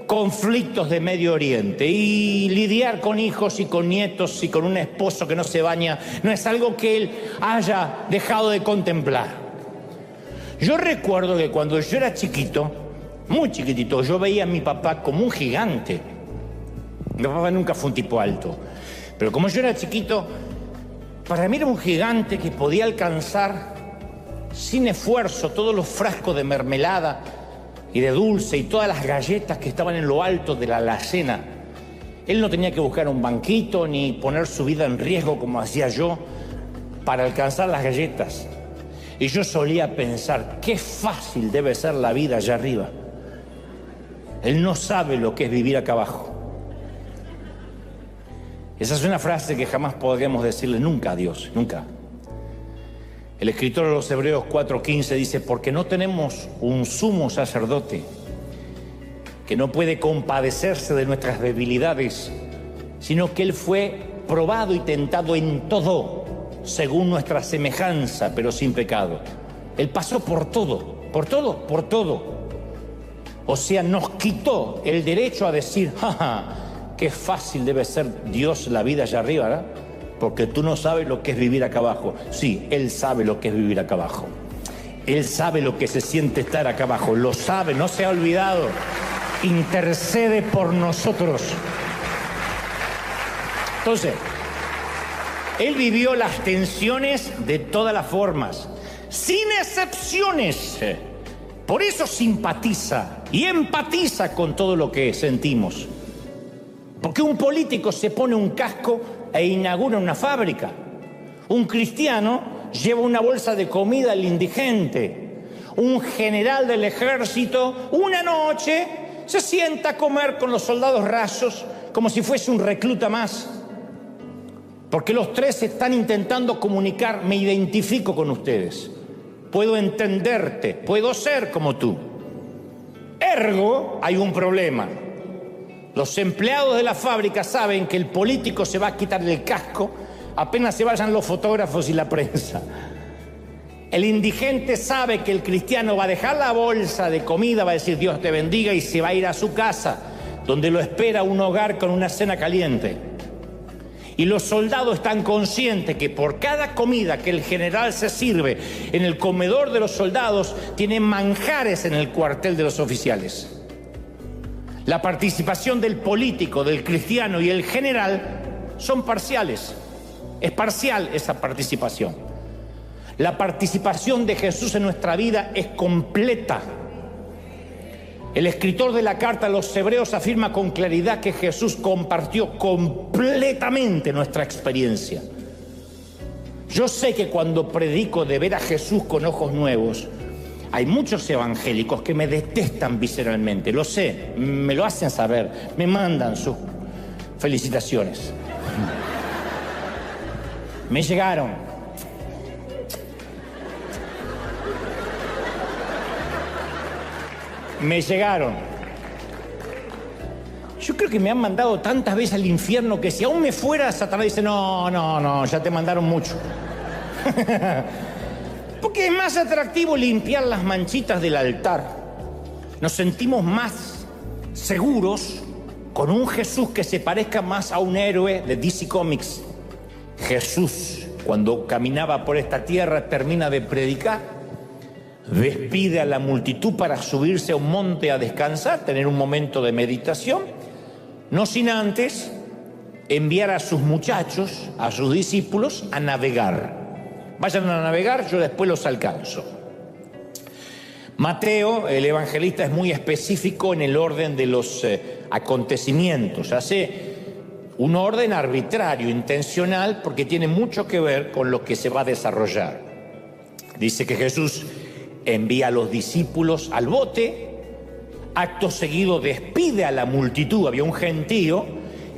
conflictos de Medio Oriente, y lidiar con hijos y con nietos y con un esposo que no se baña no es algo que Él haya dejado de contemplar. Yo recuerdo que cuando yo era chiquito, muy chiquitito, yo veía a mi papá como un gigante. Mi papá nunca fue un tipo alto, pero como yo era chiquito, para mí era un gigante que podía alcanzar sin esfuerzo todos los frascos de mermelada y de dulce y todas las galletas que estaban en lo alto de la alacena. Él no tenía que buscar un banquito ni poner su vida en riesgo como hacía yo para alcanzar las galletas. Y yo solía pensar, qué fácil debe ser la vida allá arriba. Él no sabe lo que es vivir acá abajo. Esa es una frase que jamás podremos decirle nunca a Dios, nunca. El escritor de los Hebreos 4:15 dice: porque no tenemos un sumo sacerdote que no puede compadecerse de nuestras debilidades, sino que Él fue probado y tentado en todo, según nuestra semejanza, pero sin pecado. Él pasó por todo, por todo, por todo. O sea, nos quitó el derecho a decir: jaja, qué fácil debe ser Dios la vida allá arriba, ¿verdad? Porque tú no sabes lo que es vivir acá abajo. Sí, Él sabe lo que es vivir acá abajo. Él sabe lo que se siente estar acá abajo. Lo sabe, no se ha olvidado. Intercede por nosotros. Entonces, Él vivió las tensiones de todas las formas, sin excepciones. Por eso simpatiza y empatiza con todo lo que sentimos. Porque un político se pone un casco e inaugura una fábrica. Un cristiano lleva una bolsa de comida al indigente. Un general del ejército una noche se sienta a comer con los soldados rasos como si fuese un recluta más. Porque los 3 están intentando comunicar: me identifico con ustedes, puedo entenderte, puedo ser como tú. Ergo, hay un problema. Los empleados de la fábrica saben que el político se va a quitar el casco apenas se vayan los fotógrafos y la prensa. El indigente sabe que el cristiano va a dejar la bolsa de comida, va a decir Dios te bendiga, y se va a ir a su casa, donde lo espera un hogar con una cena caliente. Y los soldados están conscientes que por cada comida que el general se sirve en el comedor de los soldados, tienen manjares en el cuartel de los oficiales. La participación del político, del cristiano y el general son parciales. Es parcial esa participación. La participación de Jesús en nuestra vida es completa. El escritor de la carta a los Hebreos afirma con claridad que Jesús compartió completamente nuestra experiencia. Yo sé que cuando predico de ver a Jesús con ojos nuevos, hay muchos evangélicos que me detestan visceralmente, lo sé, me lo hacen saber, me mandan sus felicitaciones. Me llegaron. Me llegaron. Yo creo que me han mandado tantas veces al infierno que si aún me fuera, Satanás dice, no, ya te mandaron mucho. Porque es más atractivo limpiar las manchitas del altar. Nos sentimos más seguros con un Jesús que se parezca más a un héroe de DC Comics. Jesús, cuando caminaba por esta tierra, termina de predicar, despide a la multitud para subirse a un monte a descansar, tener un momento de meditación, no sin antes enviar a sus muchachos, a sus discípulos, a navegar. Vayan a navegar, yo después los alcanzo. Mateo, el evangelista, es muy específico en el orden de los acontecimientos. Hace un orden arbitrario, intencional, porque tiene mucho que ver con lo que se va a desarrollar. Dice que Jesús envía a los discípulos al bote, acto seguido despide a la multitud, había un gentío,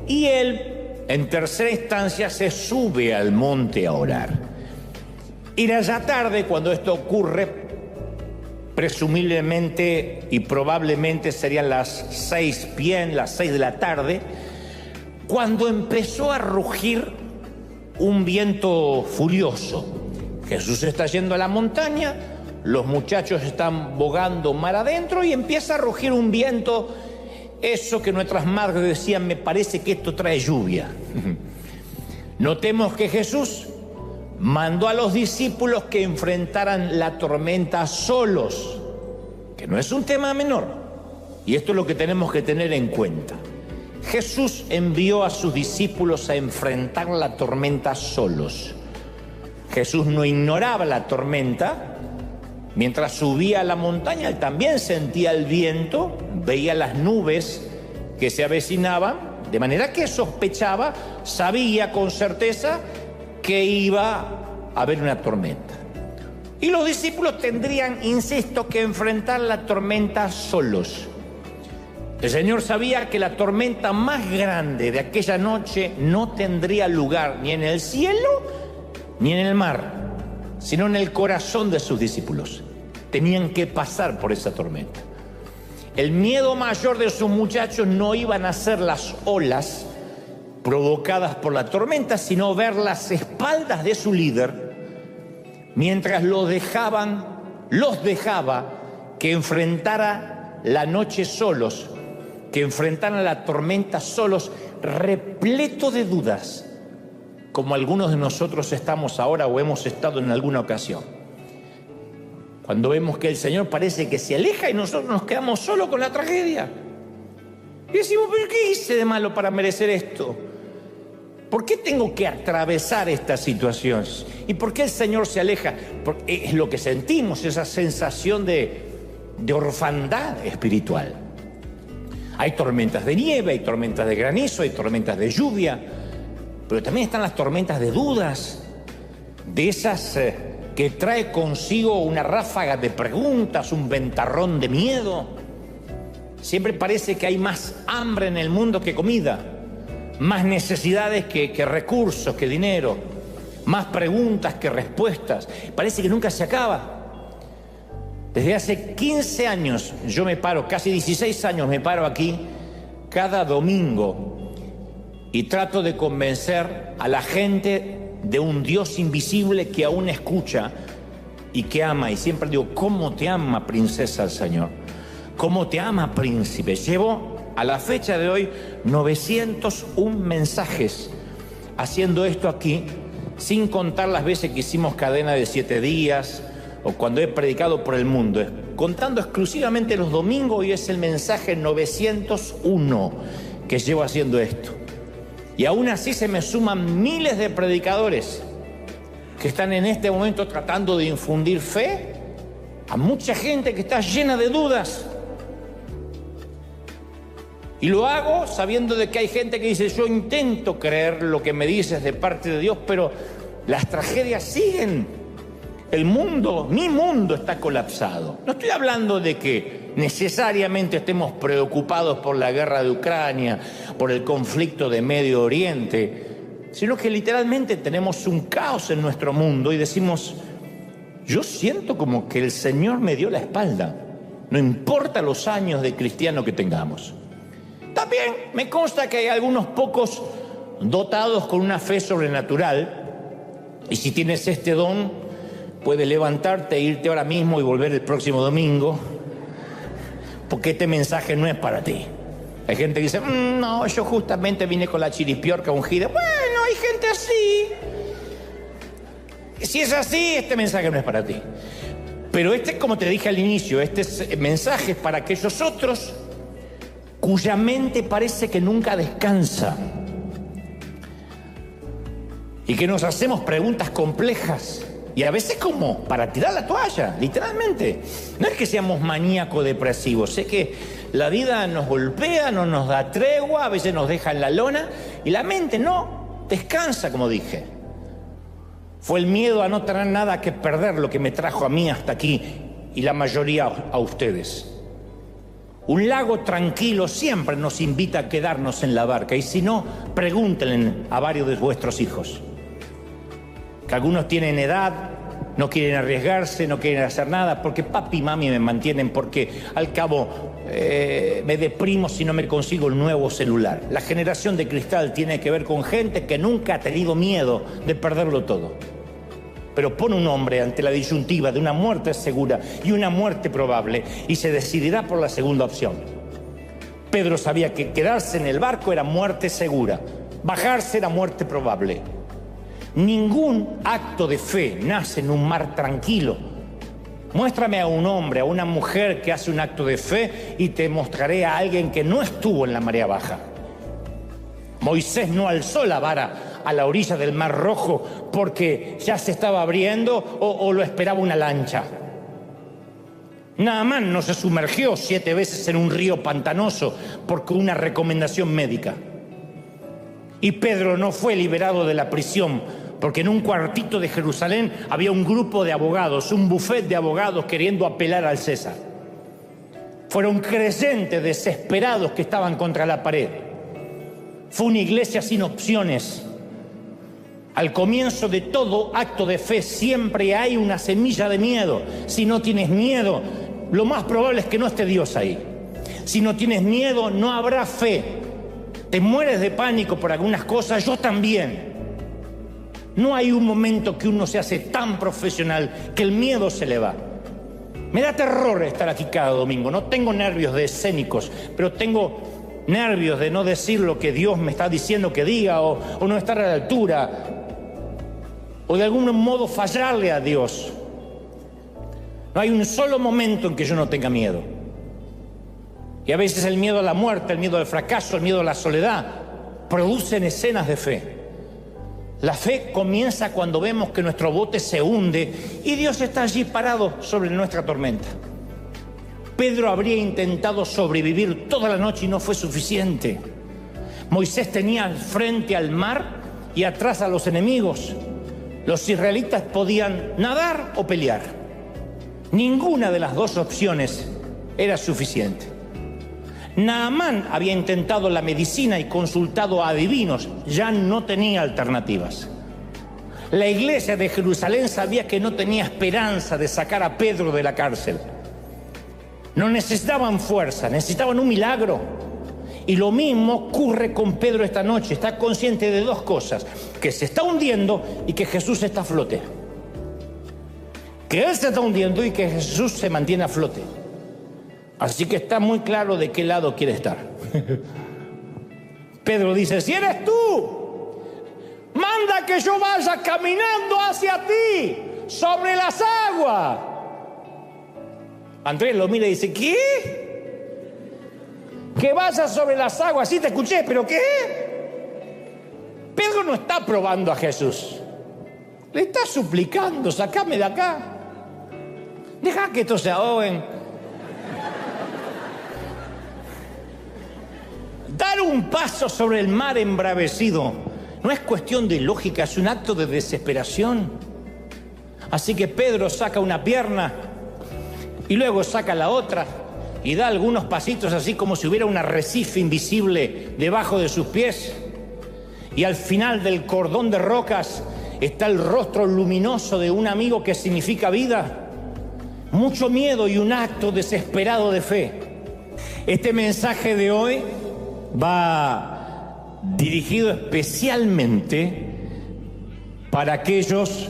y él, en tercera instancia, se sube al monte a orar. Era ya tarde cuando esto ocurre, presumiblemente y probablemente serían las 6 p.m., las 6 de la tarde, cuando empezó a rugir un viento furioso. Jesús está yendo a la montaña, los muchachos están bogando mar adentro y empieza a rugir un viento, eso que nuestras madres decían, me parece que esto trae lluvia. Notemos que Jesús mandó a los discípulos que enfrentaran la tormenta solos, que no es un tema menor, y esto es lo que tenemos que tener en cuenta. Jesús envió a sus discípulos a enfrentar la tormenta solos. Jesús no ignoraba la tormenta. Mientras subía a la montaña, él también sentía el viento, veía las nubes que se avecinaban, de manera que sospechaba, sabía con certeza que iba a haber una tormenta. Y los discípulos tendrían, insisto, que enfrentar la tormenta solos. El Señor sabía que la tormenta más grande de aquella noche no tendría lugar ni en el cielo ni en el mar, sino en el corazón de sus discípulos. Tenían que pasar por esa tormenta. El miedo mayor de sus muchachos no iban a ser las olas provocadas por la tormenta, sino ver las espaldas de su líder mientras los dejaba que enfrentara la noche solos, que enfrentaran la tormenta solos, repleto de dudas, como algunos de nosotros estamos ahora o hemos estado en alguna ocasión. Cuando vemos que el Señor parece que se aleja y nosotros nos quedamos solos con la tragedia. Y decimos, ¿pero qué hice de malo para merecer esto? ¿Por qué tengo que atravesar estas situaciones? ¿Y por qué el Señor se aleja? Porque es lo que sentimos, esa sensación de orfandad espiritual. Hay tormentas de nieve, hay tormentas de granizo, hay tormentas de lluvia, pero también están las tormentas de dudas, de esas que trae consigo una ráfaga de preguntas, un ventarrón de miedo. Siempre parece que hay más hambre en el mundo que comida, más necesidades que recursos, que dinero, más preguntas que respuestas. Parece que nunca se acaba. Desde hace 15 años yo me paro, casi 16 años me paro aquí cada domingo y trato de convencer a la gente de un Dios invisible que aún escucha y que ama. Y siempre digo, ¿cómo te ama, princesa, el Señor? ¿Cómo te ama, príncipe? Llevo a la fecha de hoy 901 mensajes haciendo esto aquí, sin contar las veces que hicimos cadena de 7 días o cuando he predicado por el mundo. Contando exclusivamente los domingos, hoy es el mensaje 901 que llevo haciendo esto. Y aún así se me suman miles de predicadores que están en este momento tratando de infundir fe a mucha gente que está llena de dudas. Y lo hago sabiendo de que hay gente que dice, yo intento creer lo que me dices de parte de Dios, pero las tragedias siguen. El mundo, mi mundo está colapsado. No estoy hablando de que necesariamente estemos preocupados por la guerra de Ucrania, por el conflicto de Medio Oriente. sino que literalmente tenemos un caos en nuestro mundo y decimos, yo siento como que el Señor me dio la espalda, no importa los años de cristiano que tengamos. También me consta que hay algunos pocos dotados con una fe sobrenatural, y si tienes este don, puedes levantarte e irte ahora mismo y volver el próximo domingo, porque este mensaje no es para ti. Hay gente que dice, no, yo justamente vine con la chiripiorca ungida. Bueno, hay gente así. Si es así, este mensaje no es para ti. Pero como te dije al inicio, este mensaje es para aquellos otros cuya mente parece que nunca descansa y que nos hacemos preguntas complejas y a veces como para tirar la toalla, literalmente. No es que seamos maníacos depresivos, es que la vida nos golpea, no nos da tregua, a veces nos deja en la lona y la mente no descansa, como dije. Fue el miedo a no tener nada que perder lo que me trajo a mí hasta aquí y la mayoría a ustedes. Un lago tranquilo siempre nos invita a quedarnos en la barca, y si no, pregúntenle a varios de vuestros hijos, que algunos tienen edad, no quieren arriesgarse, no quieren hacer nada, porque papi y mami me mantienen, porque al cabo me deprimo si no me consigo el nuevo celular. La generación de cristal tiene que ver con gente que nunca ha tenido miedo de perderlo todo, pero pone un hombre ante la disyuntiva de una muerte segura y una muerte probable y se decidirá por la segunda opción. Pedro sabía que quedarse en el barco era muerte segura, bajarse era muerte probable. Ningún acto de fe nace en un mar tranquilo. Muéstrame a un hombre, a una mujer que hace un acto de fe y te mostraré a alguien que no estuvo en la marea baja. Moisés no alzó la vara a la orilla del Mar Rojo porque ya se estaba abriendo o lo esperaba una lancha. Naamán no se sumergió 7 veces en un río pantanoso porque una recomendación médica. Y Pedro no fue liberado de la prisión porque en un cuartito de Jerusalén había un grupo de abogados, un bufete de abogados queriendo apelar al César. Fueron creyentes desesperados que estaban contra la pared. Fue una iglesia sin opciones. Al comienzo de todo acto de fe siempre hay una semilla de miedo. Si no tienes miedo, lo más probable es que no esté Dios ahí. Si no tienes miedo, no habrá fe. Te mueres de pánico por algunas cosas, yo también. No hay un momento que uno se hace tan profesional que el miedo se le va. Me da terror estar aquí cada domingo. No tengo nervios de escénicos, pero tengo nervios de no decir lo que Dios me está diciendo que diga o no estar a la altura o de algún modo fallarle a Dios. No hay un solo momento en que yo no tenga miedo. Y a veces el miedo a la muerte, el miedo al fracaso, el miedo a la soledad producen escenas de fe. La fe comienza cuando vemos que nuestro bote se hunde y Dios está allí parado sobre nuestra tormenta. Pedro habría intentado sobrevivir toda la noche y no fue suficiente. Moisés tenía al frente al mar y atrás a los enemigos. Los israelitas podían nadar o pelear. Ninguna de las dos opciones era suficiente. Naamán había intentado la medicina y consultado a adivinos, ya no tenía alternativas. La iglesia de Jerusalén sabía que no tenía esperanza de sacar a Pedro de la cárcel. No necesitaban fuerza, necesitaban un milagro. Y lo mismo ocurre con Pedro esta noche. Está consciente de dos cosas: que se está hundiendo y que Jesús está a flote. Que él se está hundiendo y que Jesús se mantiene a flote. Así que está muy claro de qué lado quiere estar. Pedro dice: si eres tú, manda que yo vaya caminando hacia ti sobre las aguas. Andrés lo mira y dice: ¿qué? Que vaya sobre las aguas. Sí te escuché, pero ¿qué? Pedro no está probando a Jesús. Le está suplicando: sacame de acá. Deja que estos se ahoguen. Dar un paso sobre el mar embravecido no es cuestión de lógica, es un acto de desesperación. Así que Pedro saca una pierna y luego saca la otra y da algunos pasitos así como si hubiera un arrecife invisible debajo de sus pies. y al final del cordón de rocas está el rostro luminoso de un amigo que significa vida, mucho miedo y un acto desesperado de fe. Este mensaje de hoy va dirigido especialmente para aquellos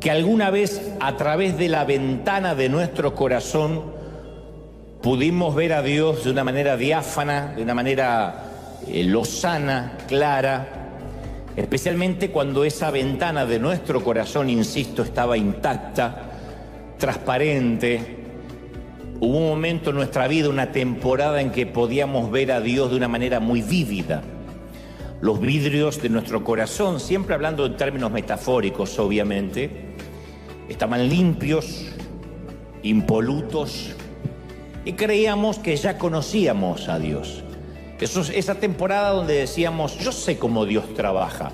que alguna vez a través de la ventana de nuestro corazón pudimos ver a Dios de una manera diáfana, de una manera lozana, clara, especialmente cuando esa ventana de nuestro corazón, insisto, estaba intacta, transparente. Hubo un momento en nuestra vida, una temporada en que podíamos ver a Dios de una manera muy vívida. Los vidrios de nuestro corazón, siempre hablando en términos metafóricos, obviamente, estaban limpios, impolutos, y creíamos que ya conocíamos a Dios. Esa temporada donde decíamos, yo sé cómo Dios trabaja,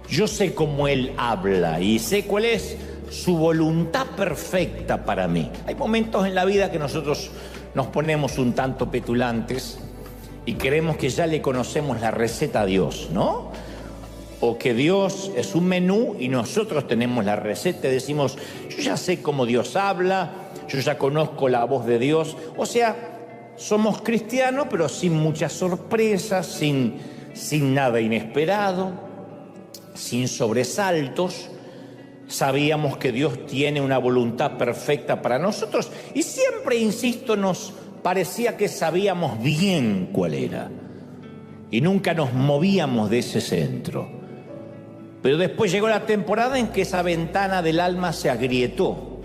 yo sé cómo Él habla y sé cuál es su voluntad perfecta para mí. Hay momentos en la vida que nosotros nos ponemos un tanto petulantes y creemos que ya le conocemos la receta a Dios, ¿no? O que Dios es un menú y nosotros tenemos la receta y decimos, yo ya sé cómo Dios habla, yo ya conozco la voz de Dios. O sea, somos cristianos, pero sin muchas sorpresas, sin nada inesperado, sin sobresaltos. Sabíamos que Dios tiene una voluntad perfecta para nosotros y siempre, insisto, nos parecía que sabíamos bien cuál era y nunca nos movíamos de ese centro. Pero después llegó la temporada en que esa ventana del alma se agrietó.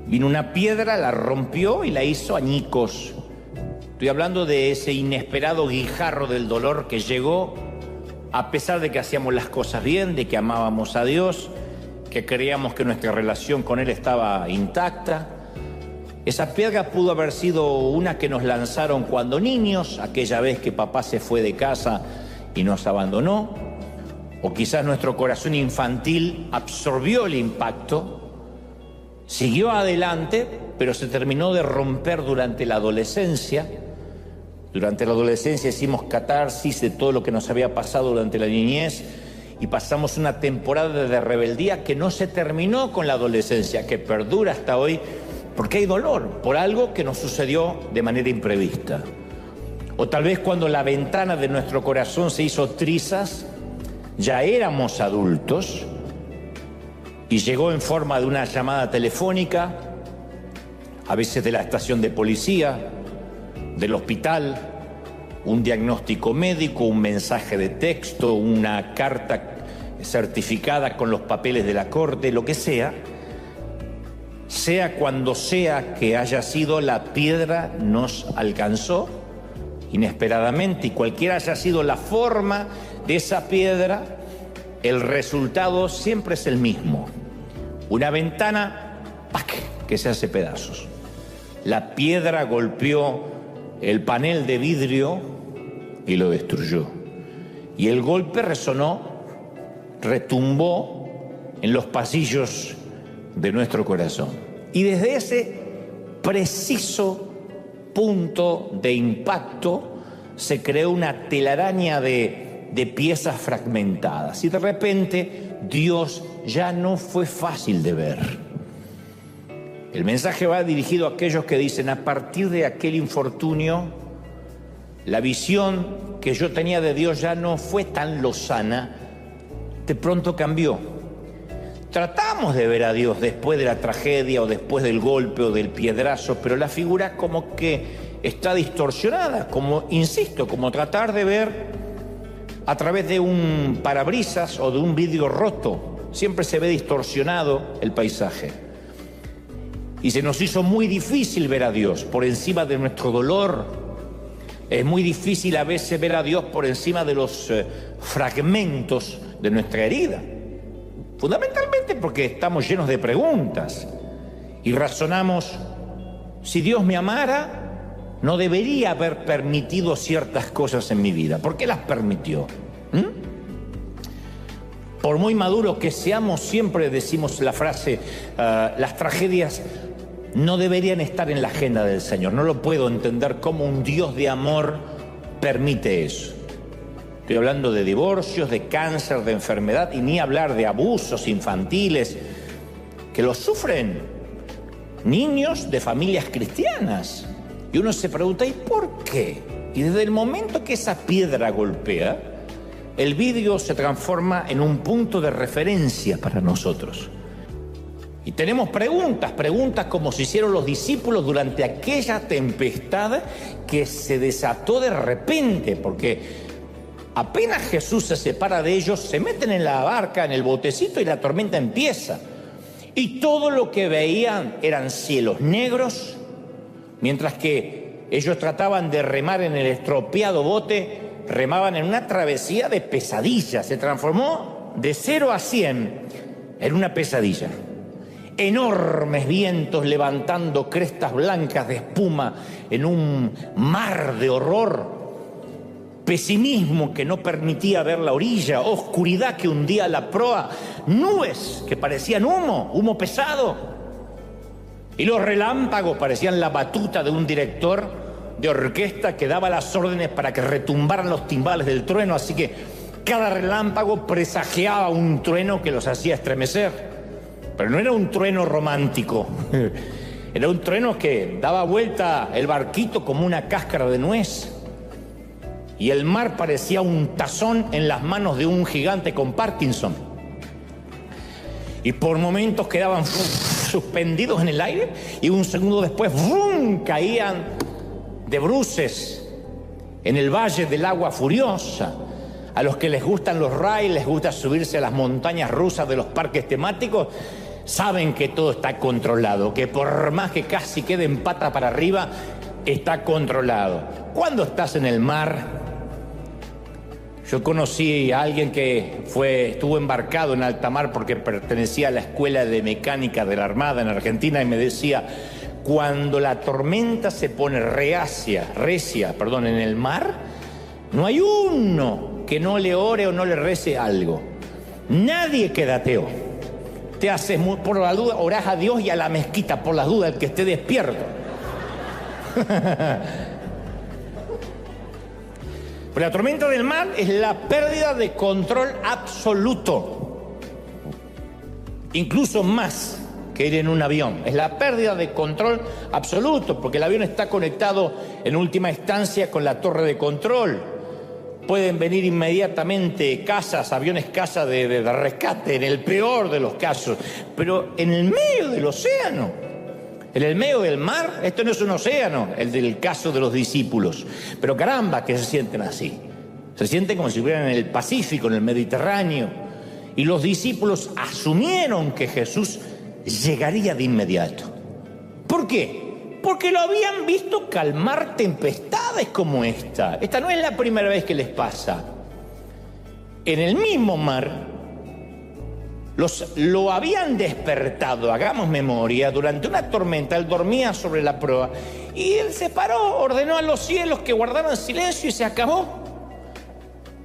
Vino una piedra, la rompió y la hizo añicos. Estoy hablando de ese inesperado guijarro del dolor que llegó a pesar de que hacíamos las cosas bien, de que amábamos a Dios, que creíamos que nuestra relación con Él estaba intacta. Esa piedra pudo haber sido una que nos lanzaron cuando niños, aquella vez que papá se fue de casa y nos abandonó. O quizás nuestro corazón infantil absorbió el impacto, siguió adelante, pero se terminó de romper durante la adolescencia. Durante la adolescencia hicimos catarsis de todo lo que nos había pasado durante la niñez y pasamos una temporada de rebeldía que no se terminó con la adolescencia, que perdura hasta hoy, porque hay dolor por algo que nos sucedió de manera imprevista. O tal vez cuando la ventana de nuestro corazón se hizo trizas, ya éramos adultos y llegó en forma de una llamada telefónica, a veces de la estación de policía, del hospital, un diagnóstico médico, un mensaje de texto, una carta certificada con los papeles de la corte, lo que sea cuando sea que haya sido, la piedra nos alcanzó inesperadamente y cualquiera haya sido la forma de esa piedra, el resultado siempre es el mismo. Una ventana, ¡pac!, que se hace pedazos. La piedra golpeó el panel de vidrio y lo destruyó. Y el golpe resonó, retumbó en los pasillos de nuestro corazón. Y desde ese preciso punto de impacto se creó una telaraña de piezas fragmentadas. Y de repente Dios ya no fue fácil de ver. El mensaje va dirigido a aquellos que dicen, a partir de aquel infortunio, la visión que yo tenía de Dios ya no fue tan lozana, de pronto cambió. Tratamos de ver a Dios después de la tragedia o después del golpe o del piedrazo, pero la figura como que está distorsionada, como, insisto, como tratar de ver a través de un parabrisas o de un vidrio roto. Siempre se ve distorsionado el paisaje. Y se nos hizo muy difícil ver a Dios por encima de nuestro dolor. Es muy difícil a veces ver a Dios por encima de los fragmentos de nuestra herida. Fundamentalmente porque estamos llenos de preguntas y razonamos, si Dios me amara, no debería haber permitido ciertas cosas en mi vida. ¿Por qué las permitió? Por muy maduros que seamos, siempre decimos la frase, las tragedias no deberían estar en la agenda del Señor. No lo puedo entender cómo un Dios de amor permite eso. Estoy hablando de divorcios, de cáncer, de enfermedad, y ni hablar de abusos infantiles que los sufren niños de familias cristianas. Y uno se pregunta, ¿y por qué? Y desde el momento que esa piedra golpea, el vidrio se transforma en un punto de referencia para nosotros. Y tenemos preguntas como se hicieron los discípulos durante aquella tempestad que se desató de repente, porque apenas Jesús se separa de ellos, se meten en la barca, en el botecito, y la tormenta empieza. Y todo lo que veían eran cielos negros, mientras que ellos trataban de remar en el estropeado bote, remaban en una travesía de pesadilla. Se transformó de 0 a 100 en una pesadilla. Enormes vientos levantando crestas blancas de espuma en un mar de horror. Pesimismo que no permitía ver la orilla, oscuridad que hundía la proa, nubes que parecían humo pesado. Y los relámpagos parecían la batuta de un director de orquesta que daba las órdenes para que retumbaran los timbales del trueno, así que cada relámpago presagiaba un trueno que los hacía estremecer. Pero no era un trueno romántico, era un trueno que daba vuelta el barquito como una cáscara de nuez. Y el mar parecía un tazón en las manos de un gigante con Parkinson. Y por momentos quedaban suspendidos en el aire y un segundo después caían de bruces en el valle del agua furiosa. A los que les gustan los rides, les gusta subirse a las montañas rusas de los parques temáticos, saben que todo está controlado, que por más que casi queden pata para arriba, está controlado. Cuando estás en el mar, yo conocí a alguien que estuvo embarcado en alta mar porque pertenecía a la escuela de mecánica de la Armada en Argentina, y me decía, cuando la tormenta se pone recia, en el mar, no hay uno que no le ore o no le rece algo. Nadie queda ateo. Te haces, por la duda, orás a Dios y a la mezquita, por las dudas, el que esté despierto. Pero la tormenta del mar es la pérdida de control absoluto. Incluso más que ir en un avión. Es la pérdida de control absoluto, porque el avión está conectado en última instancia con la torre de control. Pueden venir inmediatamente aviones caza de rescate, en el peor de los casos. Pero en el medio del océano, en el medio del mar, esto no es un océano, el del caso de los discípulos. Pero caramba, que se sienten así. Se sienten como si estuvieran en el Pacífico, en el Mediterráneo. Y los discípulos asumieron que Jesús llegaría de inmediato. ¿Por qué? Porque lo habían visto calmar tempestades como esta. Esta no es la primera vez que les pasa. En el mismo mar, lo habían despertado, hagamos memoria, durante una tormenta. Él dormía sobre la proa y él se paró, ordenó a los cielos que guardaran silencio y se acabó.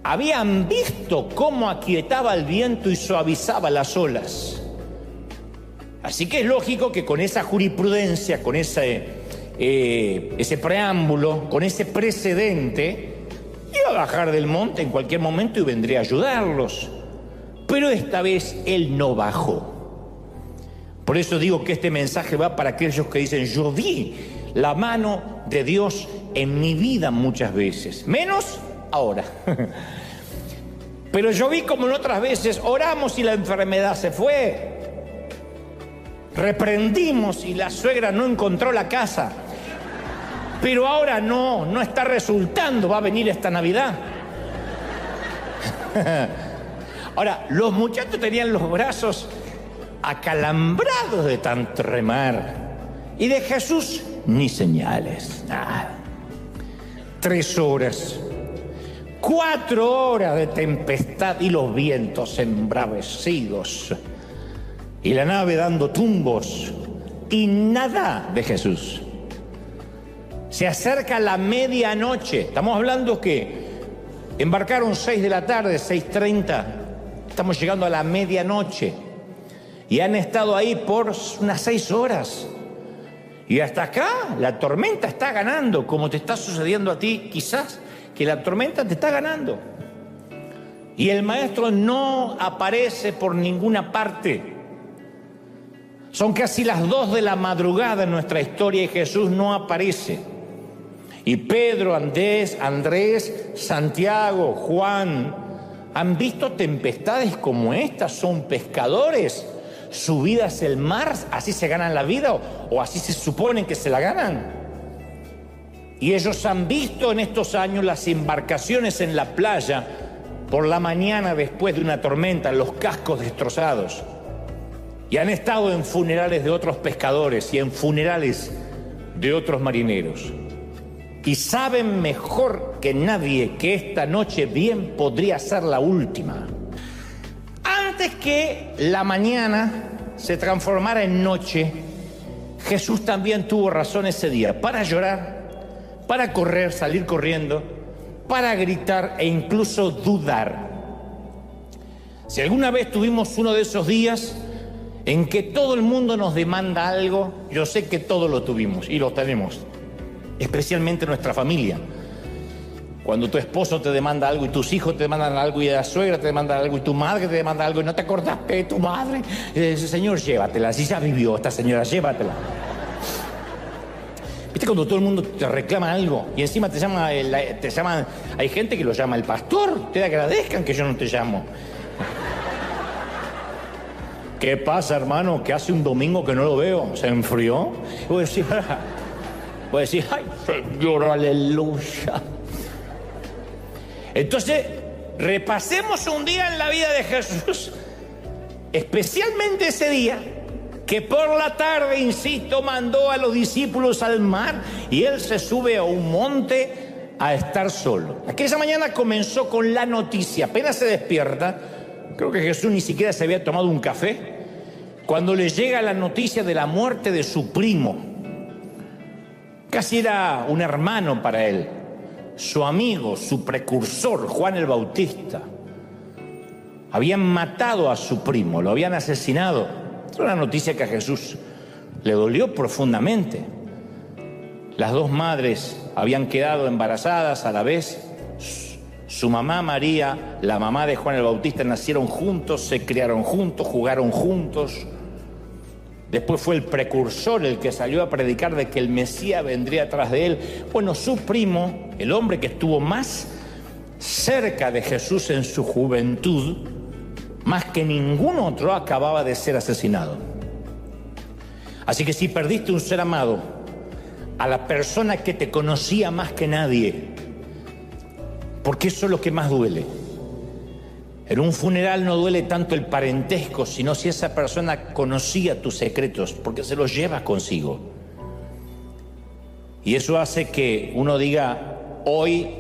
Habían visto cómo aquietaba el viento y suavizaba las olas. Así que es lógico que con esa jurisprudencia, con ese preámbulo, con ese precedente, iba a bajar del monte en cualquier momento y vendría a ayudarlos. Pero esta vez él no bajó. Por eso digo que este mensaje va para aquellos que dicen, yo vi la mano de Dios en mi vida muchas veces, menos ahora. Pero yo vi como en otras veces oramos y la enfermedad se fue. Reprendimos y la suegra no encontró la casa. Pero ahora no está resultando, va a venir esta Navidad. Ahora, los muchachos tenían los brazos acalambrados de tanto remar. Y de Jesús, ni señales, nada. 3 horas, 4 horas de tempestad y los vientos embravecidos. Y la nave dando tumbos y nada de Jesús. Se acerca la medianoche. Estamos hablando que embarcaron 6 de la tarde, 6:30. Estamos llegando a la medianoche. Y han estado ahí por unas 6 horas. Y hasta acá la tormenta está ganando, como te está sucediendo a ti, quizás, que la tormenta te está ganando. y el maestro no aparece por ninguna parte. Son casi las 2 de la madrugada en nuestra historia y Jesús no aparece. Y Pedro, Andrés, Santiago, Juan, ¿han visto tempestades como estas? Son pescadores. Su vida es el mar, así se ganan la vida o así se suponen que se la ganan. Y ellos han visto en estos años las embarcaciones en la playa por la mañana después de una tormenta, los cascos destrozados. Y han estado en funerales de otros pescadores y en funerales de otros marineros. Y saben mejor que nadie que esta noche bien podría ser la última. Antes que la mañana se transformara en noche, Jesús también tuvo razón ese día para llorar, para correr, salir corriendo, para gritar e incluso dudar. Si alguna vez tuvimos uno de esos días en que todo el mundo nos demanda algo, yo sé que todos lo tuvimos y lo tenemos, especialmente nuestra familia. Cuando tu esposo te demanda algo y tus hijos te demandan algo y la suegra te demanda algo y tu madre te demanda algo y no te acordás de tu madre, señor, llévatela, si ya vivió esta señora, llévatela. ¿Viste cuando todo el mundo te reclama algo y encima te llaman, hay gente que lo llama el pastor, te agradezcan que yo no te llamo? ¿Qué pasa, hermano? Que hace un domingo que no lo veo, ¿se enfrió? Voy a decir, ay, Señor, aleluya. Entonces, repasemos un día en la vida de Jesús, especialmente ese día, que por la tarde, insisto, mandó a los discípulos al mar y él se sube a un monte a estar solo. Aquella mañana comenzó con la noticia, apenas se despierta, creo que Jesús ni siquiera se había tomado un café, cuando le llega la noticia de la muerte de su primo. Casi era un hermano para él, su amigo, su precursor, Juan el Bautista. Habían matado a su primo, lo habían asesinado. Es una noticia que a Jesús le dolió profundamente. Las 2 madres habían quedado embarazadas a la vez. Su mamá María, la mamá de Juan el Bautista, nacieron juntos, se criaron juntos, jugaron juntos. Después fue el precursor el que salió a predicar de que el Mesías vendría atrás de él. Bueno, su primo, el hombre que estuvo más cerca de Jesús en su juventud, más que ningún otro, acababa de ser asesinado. Así que si perdiste un ser amado, a la persona que te conocía más que nadie, porque eso es lo que más duele. En un funeral no duele tanto el parentesco, sino si esa persona conocía tus secretos, porque se los lleva consigo. Y eso hace que uno diga, hoy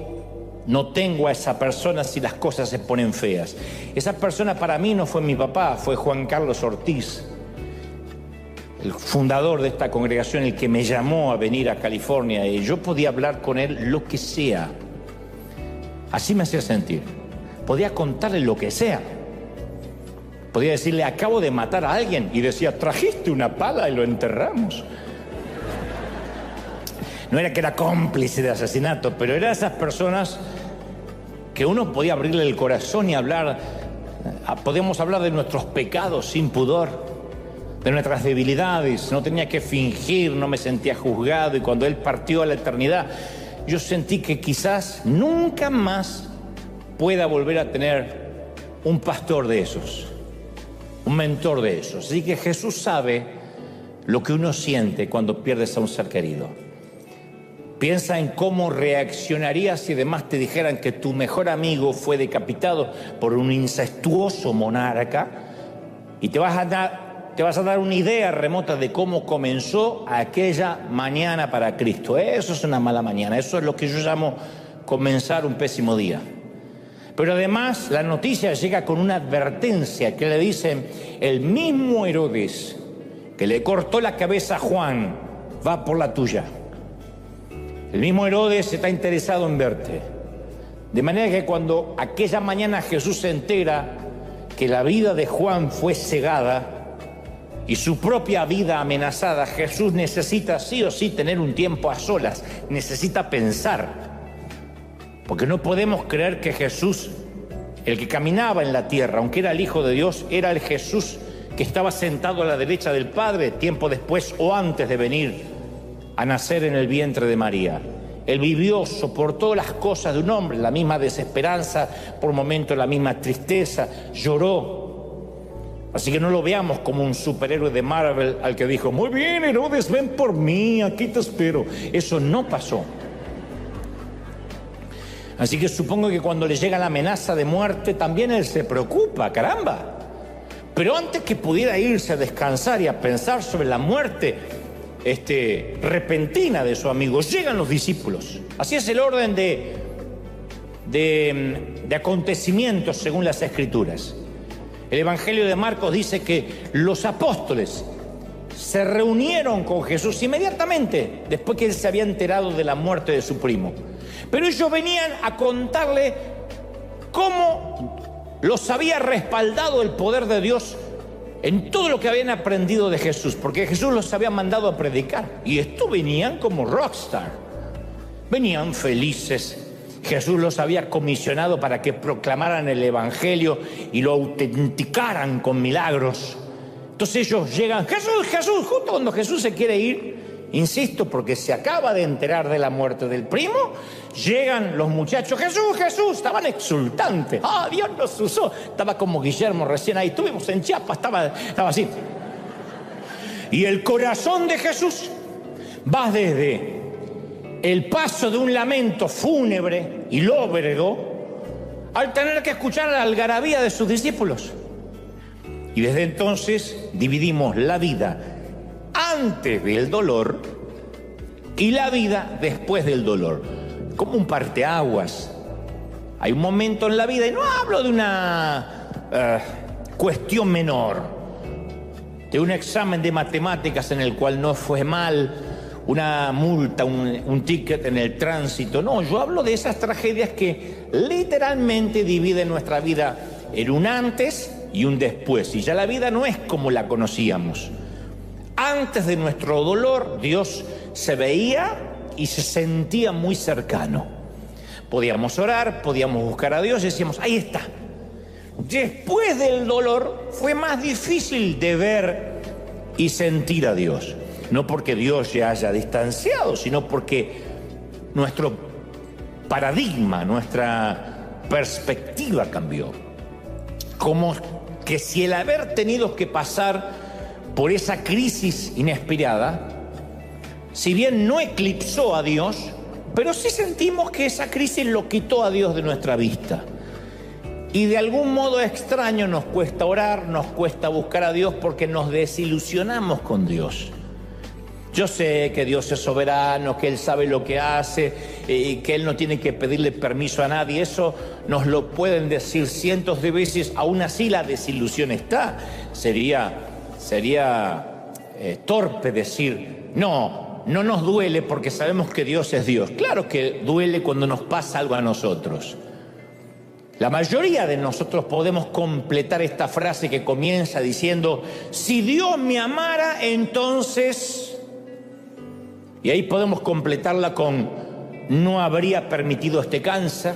no tengo a esa persona si las cosas se ponen feas. Esa persona para mí no fue mi papá, fue Juan Carlos Ortiz, el fundador de esta congregación, el que me llamó a venir a California, y yo podía hablar con él lo que sea. Así me hacía sentir. Podía contarle lo que sea. Podía decirle, acabo de matar a alguien, y decía, trajiste una pala y lo enterramos. No era que era cómplice de asesinato, pero era esas personas que uno podía abrirle el corazón y hablar. Podíamos hablar de nuestros pecados sin pudor, de nuestras debilidades. No tenía que fingir, no me sentía juzgado. Y cuando él partió a la eternidad, yo sentí que quizás nunca más pueda volver a tener un pastor de esos, un mentor de esos. Así que Jesús sabe lo que uno siente cuando pierdes a un ser querido. Piensa en cómo reaccionarías si además te dijeran que tu mejor amigo fue decapitado por un incestuoso monarca, y te vas a dar una idea remota de cómo comenzó aquella mañana para Cristo. Eso es una mala mañana, eso es lo que yo llamo comenzar un pésimo día. Pero además la noticia llega con una advertencia que le dicen, el mismo Herodes que le cortó la cabeza a Juan va por la tuya. El mismo Herodes está interesado en verte. De manera que cuando aquella mañana Jesús se entera que la vida de Juan fue cegada y su propia vida amenazada, Jesús necesita sí o sí tener un tiempo a solas, necesita pensar. Porque no podemos creer que Jesús El que caminaba en la tierra, aunque era el Hijo de Dios, era el Jesús que estaba sentado a la derecha del Padre tiempo después o antes de venir a nacer en el vientre de María. Él vivió, soportó las cosas de un hombre, la misma desesperanza, por momentos la misma tristeza, lloró. Así que no lo veamos como un superhéroe de Marvel al que dijo, muy bien, Herodes, ven por mí, aquí te espero. Eso no pasó. Así que supongo que cuando le llega la amenaza de muerte, también él se preocupa, caramba. Pero antes que pudiera irse a descansar y a pensar sobre la muerte repentina de su amigo, llegan los discípulos. Así es el orden de acontecimientos según las Escrituras. El Evangelio de Marcos dice que los apóstoles se reunieron con Jesús inmediatamente después que él se había enterado de la muerte de su primo. Pero ellos venían a contarle cómo los había respaldado el poder de Dios en todo lo que habían aprendido de Jesús, porque Jesús los había mandado a predicar. Y estos venían como rockstar, venían felices. Jesús los había comisionado para que proclamaran el Evangelio y lo autenticaran con milagros. Entonces ellos llegan, Jesús, Jesús, justo cuando Jesús se quiere ir, insisto, porque se acaba de enterar de la muerte del primo, llegan los muchachos, Jesús, Jesús, estaban exultantes. ¡Ah, Dios nos usó! Estaba como Guillermo recién ahí, estuvimos en Chiapas, estaba así. Y el corazón de Jesús va desde el paso de un lamento fúnebre y lóbrego al tener que escuchar la algarabía de sus discípulos. Y desde entonces dividimos la vida antes del dolor y la vida después del dolor, como un parteaguas. Hay un momento en la vida, y no hablo de una cuestión menor, de un examen de matemáticas en el cual no fue mal, una multa, un ticket en el tránsito. No, yo hablo de esas tragedias que literalmente dividen nuestra vida en un antes y un después. Y ya la vida no es como la conocíamos. Antes de nuestro dolor, Dios se veía y se sentía muy cercano. Podíamos orar, podíamos buscar a Dios y decíamos, ahí está. Después del dolor fue más difícil de ver y sentir a Dios. No porque Dios ya haya distanciado, sino porque nuestro paradigma, nuestra perspectiva cambió. Como que si el haber tenido que pasar por esa crisis inesperada, si bien no eclipsó a Dios, pero sí sentimos que esa crisis lo quitó a Dios de nuestra vista. Y de algún modo extraño nos cuesta orar, nos cuesta buscar a Dios porque nos desilusionamos con Dios. Yo sé que Dios es soberano, que Él sabe lo que hace y que Él no tiene que pedirle permiso a nadie. Eso nos lo pueden decir cientos de veces, aún así la desilusión está. Sería torpe decir, no nos duele porque sabemos que Dios es Dios. Claro que duele cuando nos pasa algo a nosotros. La mayoría de nosotros podemos completar esta frase que comienza diciendo, si Dios me amara, entonces... Y ahí podemos completarla con, no habría permitido este cáncer.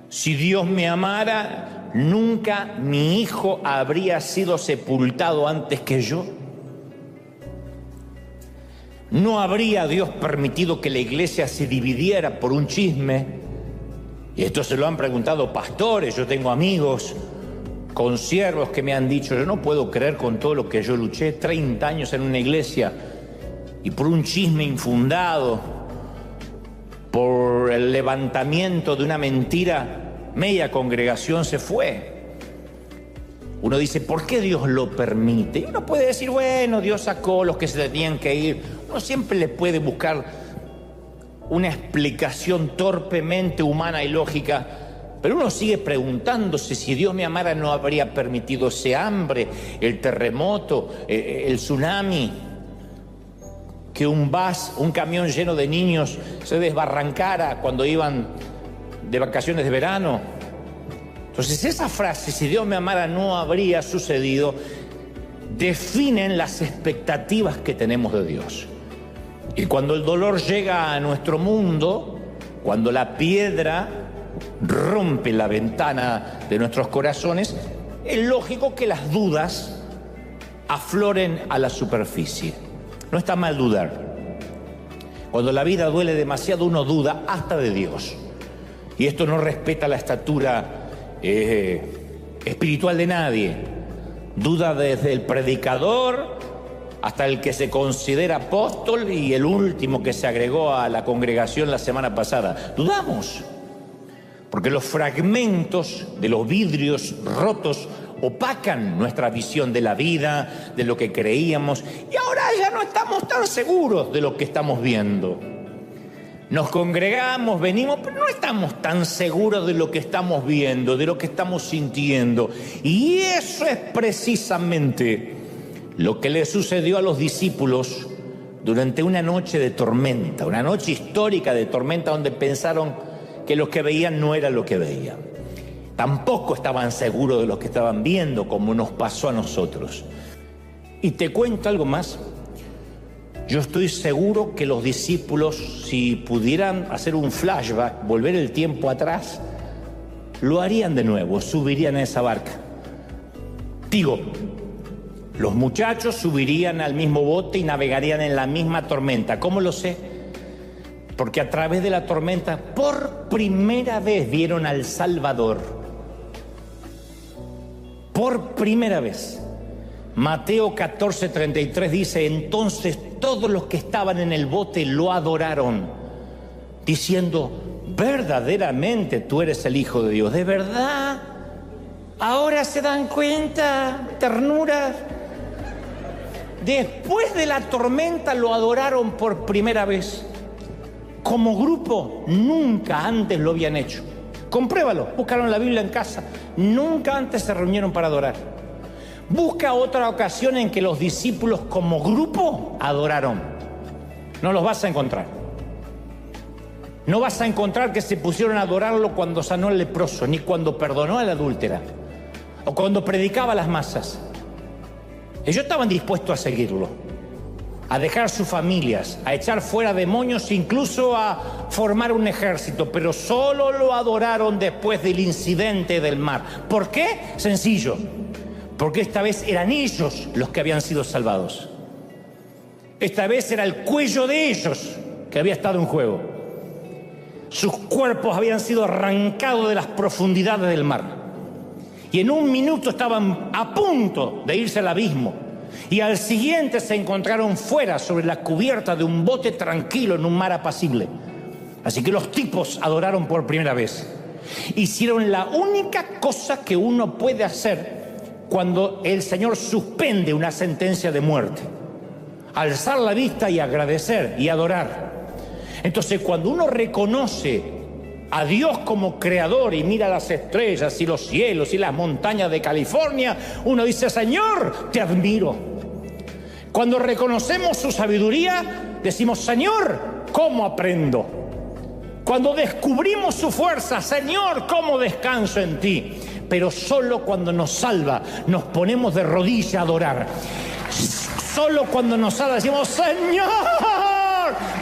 Si Dios me amara, nunca mi hijo habría sido sepultado antes que yo. No habría Dios permitido que la iglesia se dividiera por un chisme. Y esto se lo han preguntado pastores, yo tengo amigos, consiervos que me han dicho, yo no puedo creer con todo lo que yo luché 30 años en una iglesia y por un chisme infundado, por el levantamiento de una mentira, media congregación se fue. Uno dice, ¿por qué Dios lo permite? Y uno puede decir, bueno, Dios sacó los que se tenían que ir. Uno siempre le puede buscar una explicación torpemente humana y lógica, pero uno sigue preguntándose, si Dios me amara no habría permitido ese hambre, el terremoto, el tsunami, que un camión lleno de niños se desbarrancara cuando iban de vacaciones de verano. Entonces esa frase, si Dios me amara no habría sucedido, definen las expectativas que tenemos de Dios. Y cuando el dolor llega a nuestro mundo, cuando la piedra rompe la ventana de nuestros corazones, es lógico que las dudas afloren a la superficie. No está mal dudar. Cuando la vida duele demasiado, uno duda hasta de Dios. Y esto no respeta la estatura espiritual de nadie. Duda desde el predicador hasta el que se considera apóstol y el último que se agregó a la congregación la semana pasada. Dudamos, porque los fragmentos de los vidrios rotos opacan nuestra visión de la vida, de lo que creíamos, y ahora ya no estamos tan seguros de lo que estamos viendo. Nos congregamos, venimos, pero no estamos tan seguros de lo que estamos viendo, de lo que estamos sintiendo. Y eso es precisamente lo que le sucedió a los discípulos durante una noche de tormenta, una noche histórica de tormenta donde pensaron que lo que veían no era lo que veían. Tampoco estaban seguros de lo que estaban viendo, como nos pasó a nosotros. Y te cuento algo más. Yo estoy seguro que los discípulos, si pudieran hacer un flashback, volver el tiempo atrás, lo harían de nuevo, subirían a esa barca. Digo, los muchachos subirían al mismo bote y navegarían en la misma tormenta. ¿Cómo lo sé? Porque a través de la tormenta, por primera vez vieron al Salvador. Por primera vez. Mateo 14:33 dice: entonces todos los que estaban en el bote lo adoraron, diciendo: verdaderamente tú eres el Hijo de Dios. ¿De verdad? Ahora se dan cuenta, ternura. Después de la tormenta lo adoraron por primera vez. Como grupo, nunca antes lo habían hecho. Compruébalo, buscaron la Biblia en casa. Nunca antes se reunieron para adorar. Busca otra ocasión en que los discípulos como grupo adoraron. No los vas a encontrar. No vas a encontrar que se pusieron a adorarlo cuando sanó al leproso, ni cuando perdonó a la adúltera, o cuando predicaba a las masas. Ellos estaban dispuestos a seguirlo, a dejar sus familias, a echar fuera demonios, incluso a formar un ejército, pero solo lo adoraron después del incidente del mar. ¿Por qué? Sencillo, porque esta vez eran ellos los que habían sido salvados. Esta vez era el cuello de ellos que había estado en juego. Sus cuerpos habían sido arrancados de las profundidades del mar. Y en un minuto estaban a punto de irse al abismo. Y al siguiente se encontraron fuera, sobre la cubierta de un bote tranquilo en un mar apacible. Así que los tipos adoraron por primera vez. Hicieron la única cosa que uno puede hacer cuando el Señor suspende una sentencia de muerte: alzar la vista y agradecer y adorar. Entonces, cuando uno reconoce a Dios como creador y mira las estrellas y los cielos y las montañas de California, uno dice: Señor, te admiro. Cuando reconocemos su sabiduría, decimos: Señor, ¿cómo aprendo? Cuando descubrimos su fuerza, Señor, ¿cómo descanso en ti? Pero solo cuando nos salva, nos ponemos de rodillas a adorar. Solo cuando nos salva decimos: Señor,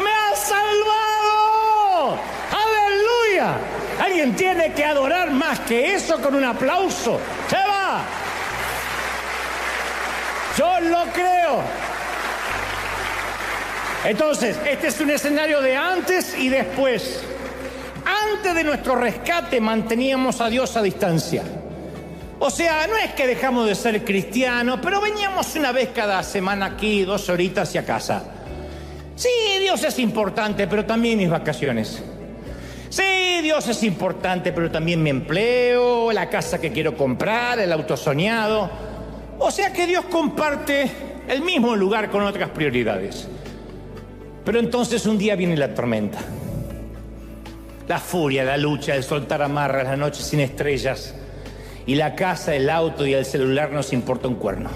me has salvado. ¡Aleluya! Alguien tiene que adorar más que eso con un aplauso. ¡Se va! Yo lo creo. Entonces, este es un escenario de antes y después. Antes de nuestro rescate manteníamos a Dios a distancia. O sea, no es que dejamos de ser cristianos, pero veníamos una vez cada semana aquí, 2 horitas hacia casa. Sí, Dios es importante, pero también mis vacaciones. Sí, Dios es importante, pero también mi empleo, la casa que quiero comprar, el auto soñado. O sea que Dios comparte el mismo lugar con otras prioridades. Pero entonces un día viene la tormenta. La furia, la lucha, el soltar amarras, la noche sin estrellas. Y la casa, el auto y el celular nos importa un cuerno.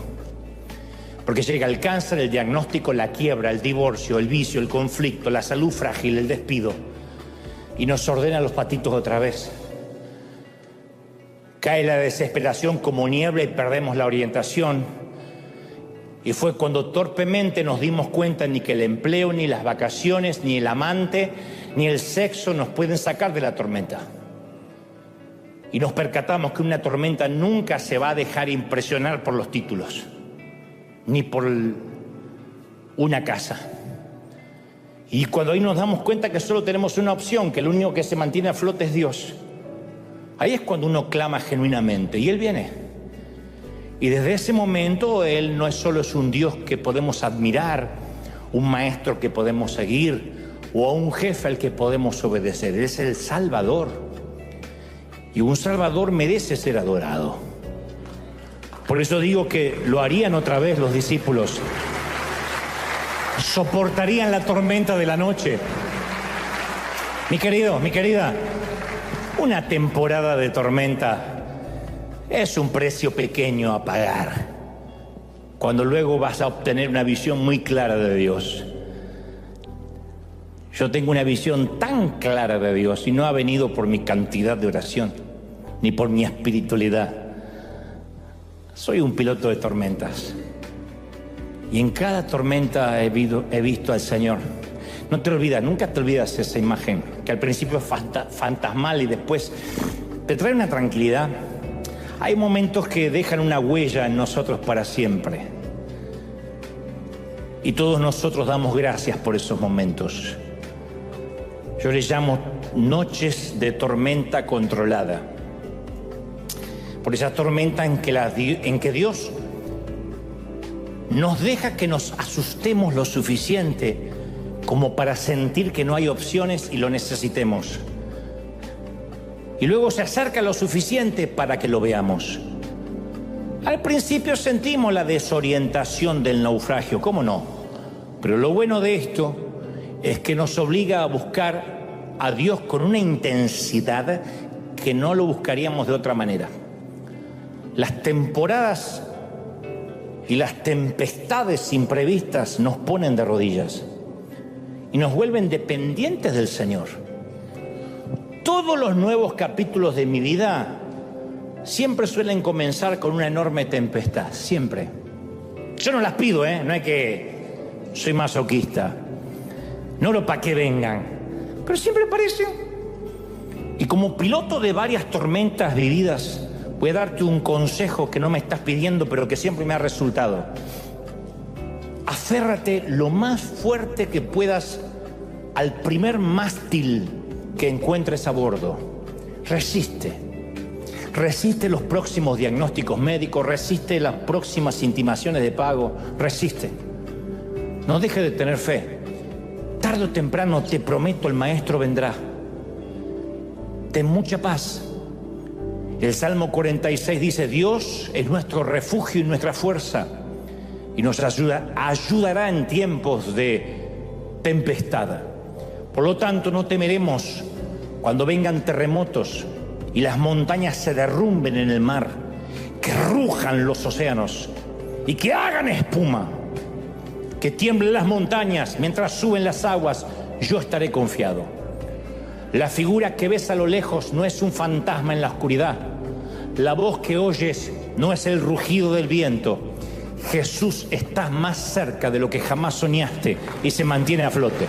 Porque llega el cáncer, el diagnóstico, la quiebra, el divorcio, el vicio, el conflicto, la salud frágil, el despido. Y nos ordena los patitos otra vez. Cae la desesperación como niebla y perdemos la orientación. Y fue cuando torpemente nos dimos cuenta ni que el empleo, ni las vacaciones, ni el amante, ni el sexo nos pueden sacar de la tormenta. y nos percatamos que una tormenta nunca se va a dejar impresionar por los títulos, ni por una casa. Y cuando ahí nos damos cuenta que solo tenemos una opción, que el único que se mantiene a flote es Dios, ahí es cuando uno clama genuinamente y Él viene. Y desde ese momento Él no solo es un Dios que podemos admirar, un maestro que podemos seguir o a un jefe al que podemos obedecer. Él es el Salvador. Y un Salvador merece ser adorado. Por eso digo que lo harían otra vez los discípulos. Soportarían la tormenta de la noche. Mi querido, mi querida, una temporada de tormenta es un precio pequeño a pagar, cuando luego vas a obtener una visión muy clara de Dios. Yo tengo una visión tan clara de Dios y no ha venido por mi cantidad de oración, ni por mi espiritualidad. Soy un piloto de tormentas. Y en cada tormenta he visto al Señor. No te olvidas, nunca te olvidas esa imagen, que al principio es fantasmal y después te trae una tranquilidad. Hay momentos que dejan una huella en nosotros para siempre. Y todos nosotros damos gracias por esos momentos. Yo les llamo noches de tormenta controlada. Por esa tormenta en que Dios nos deja que nos asustemos lo suficiente como para sentir que no hay opciones y lo necesitemos. Y luego se acerca lo suficiente para que lo veamos. Al principio sentimos la desorientación del naufragio, ¿cómo no? Pero lo bueno de esto es que nos obliga a buscar a Dios con una intensidad que no lo buscaríamos de otra manera. Las temporadas y las tempestades imprevistas nos ponen de rodillas y nos vuelven dependientes del Señor. Todos los nuevos capítulos de mi vida siempre suelen comenzar con una enorme tempestad, siempre. Yo no las pido, no es que soy masoquista, no oro para que vengan, pero siempre aparecen. Y como piloto de varias tormentas vividas, voy a darte un consejo que no me estás pidiendo, pero que siempre me ha resultado. Aférrate lo más fuerte que puedas al primer mástil que encuentres a bordo. Resiste los próximos diagnósticos médicos, resiste las próximas intimaciones de pago, resiste. No dejes de tener fe. Tarde o temprano, te prometo, el Maestro vendrá. Ten mucha paz. El Salmo 46 dice: Dios es nuestro refugio y nuestra fuerza, y nos ayudará en tiempos de tempestad. Por lo tanto, no temeremos cuando vengan terremotos y las montañas se derrumben en el mar, que rujan los océanos y que hagan espuma, que tiemblen las montañas mientras suben las aguas. Yo estaré confiado. La figura que ves a lo lejos no es un fantasma en la oscuridad. La voz que oyes no es el rugido del viento. Jesús está más cerca de lo que jamás soñaste y se mantiene a flote.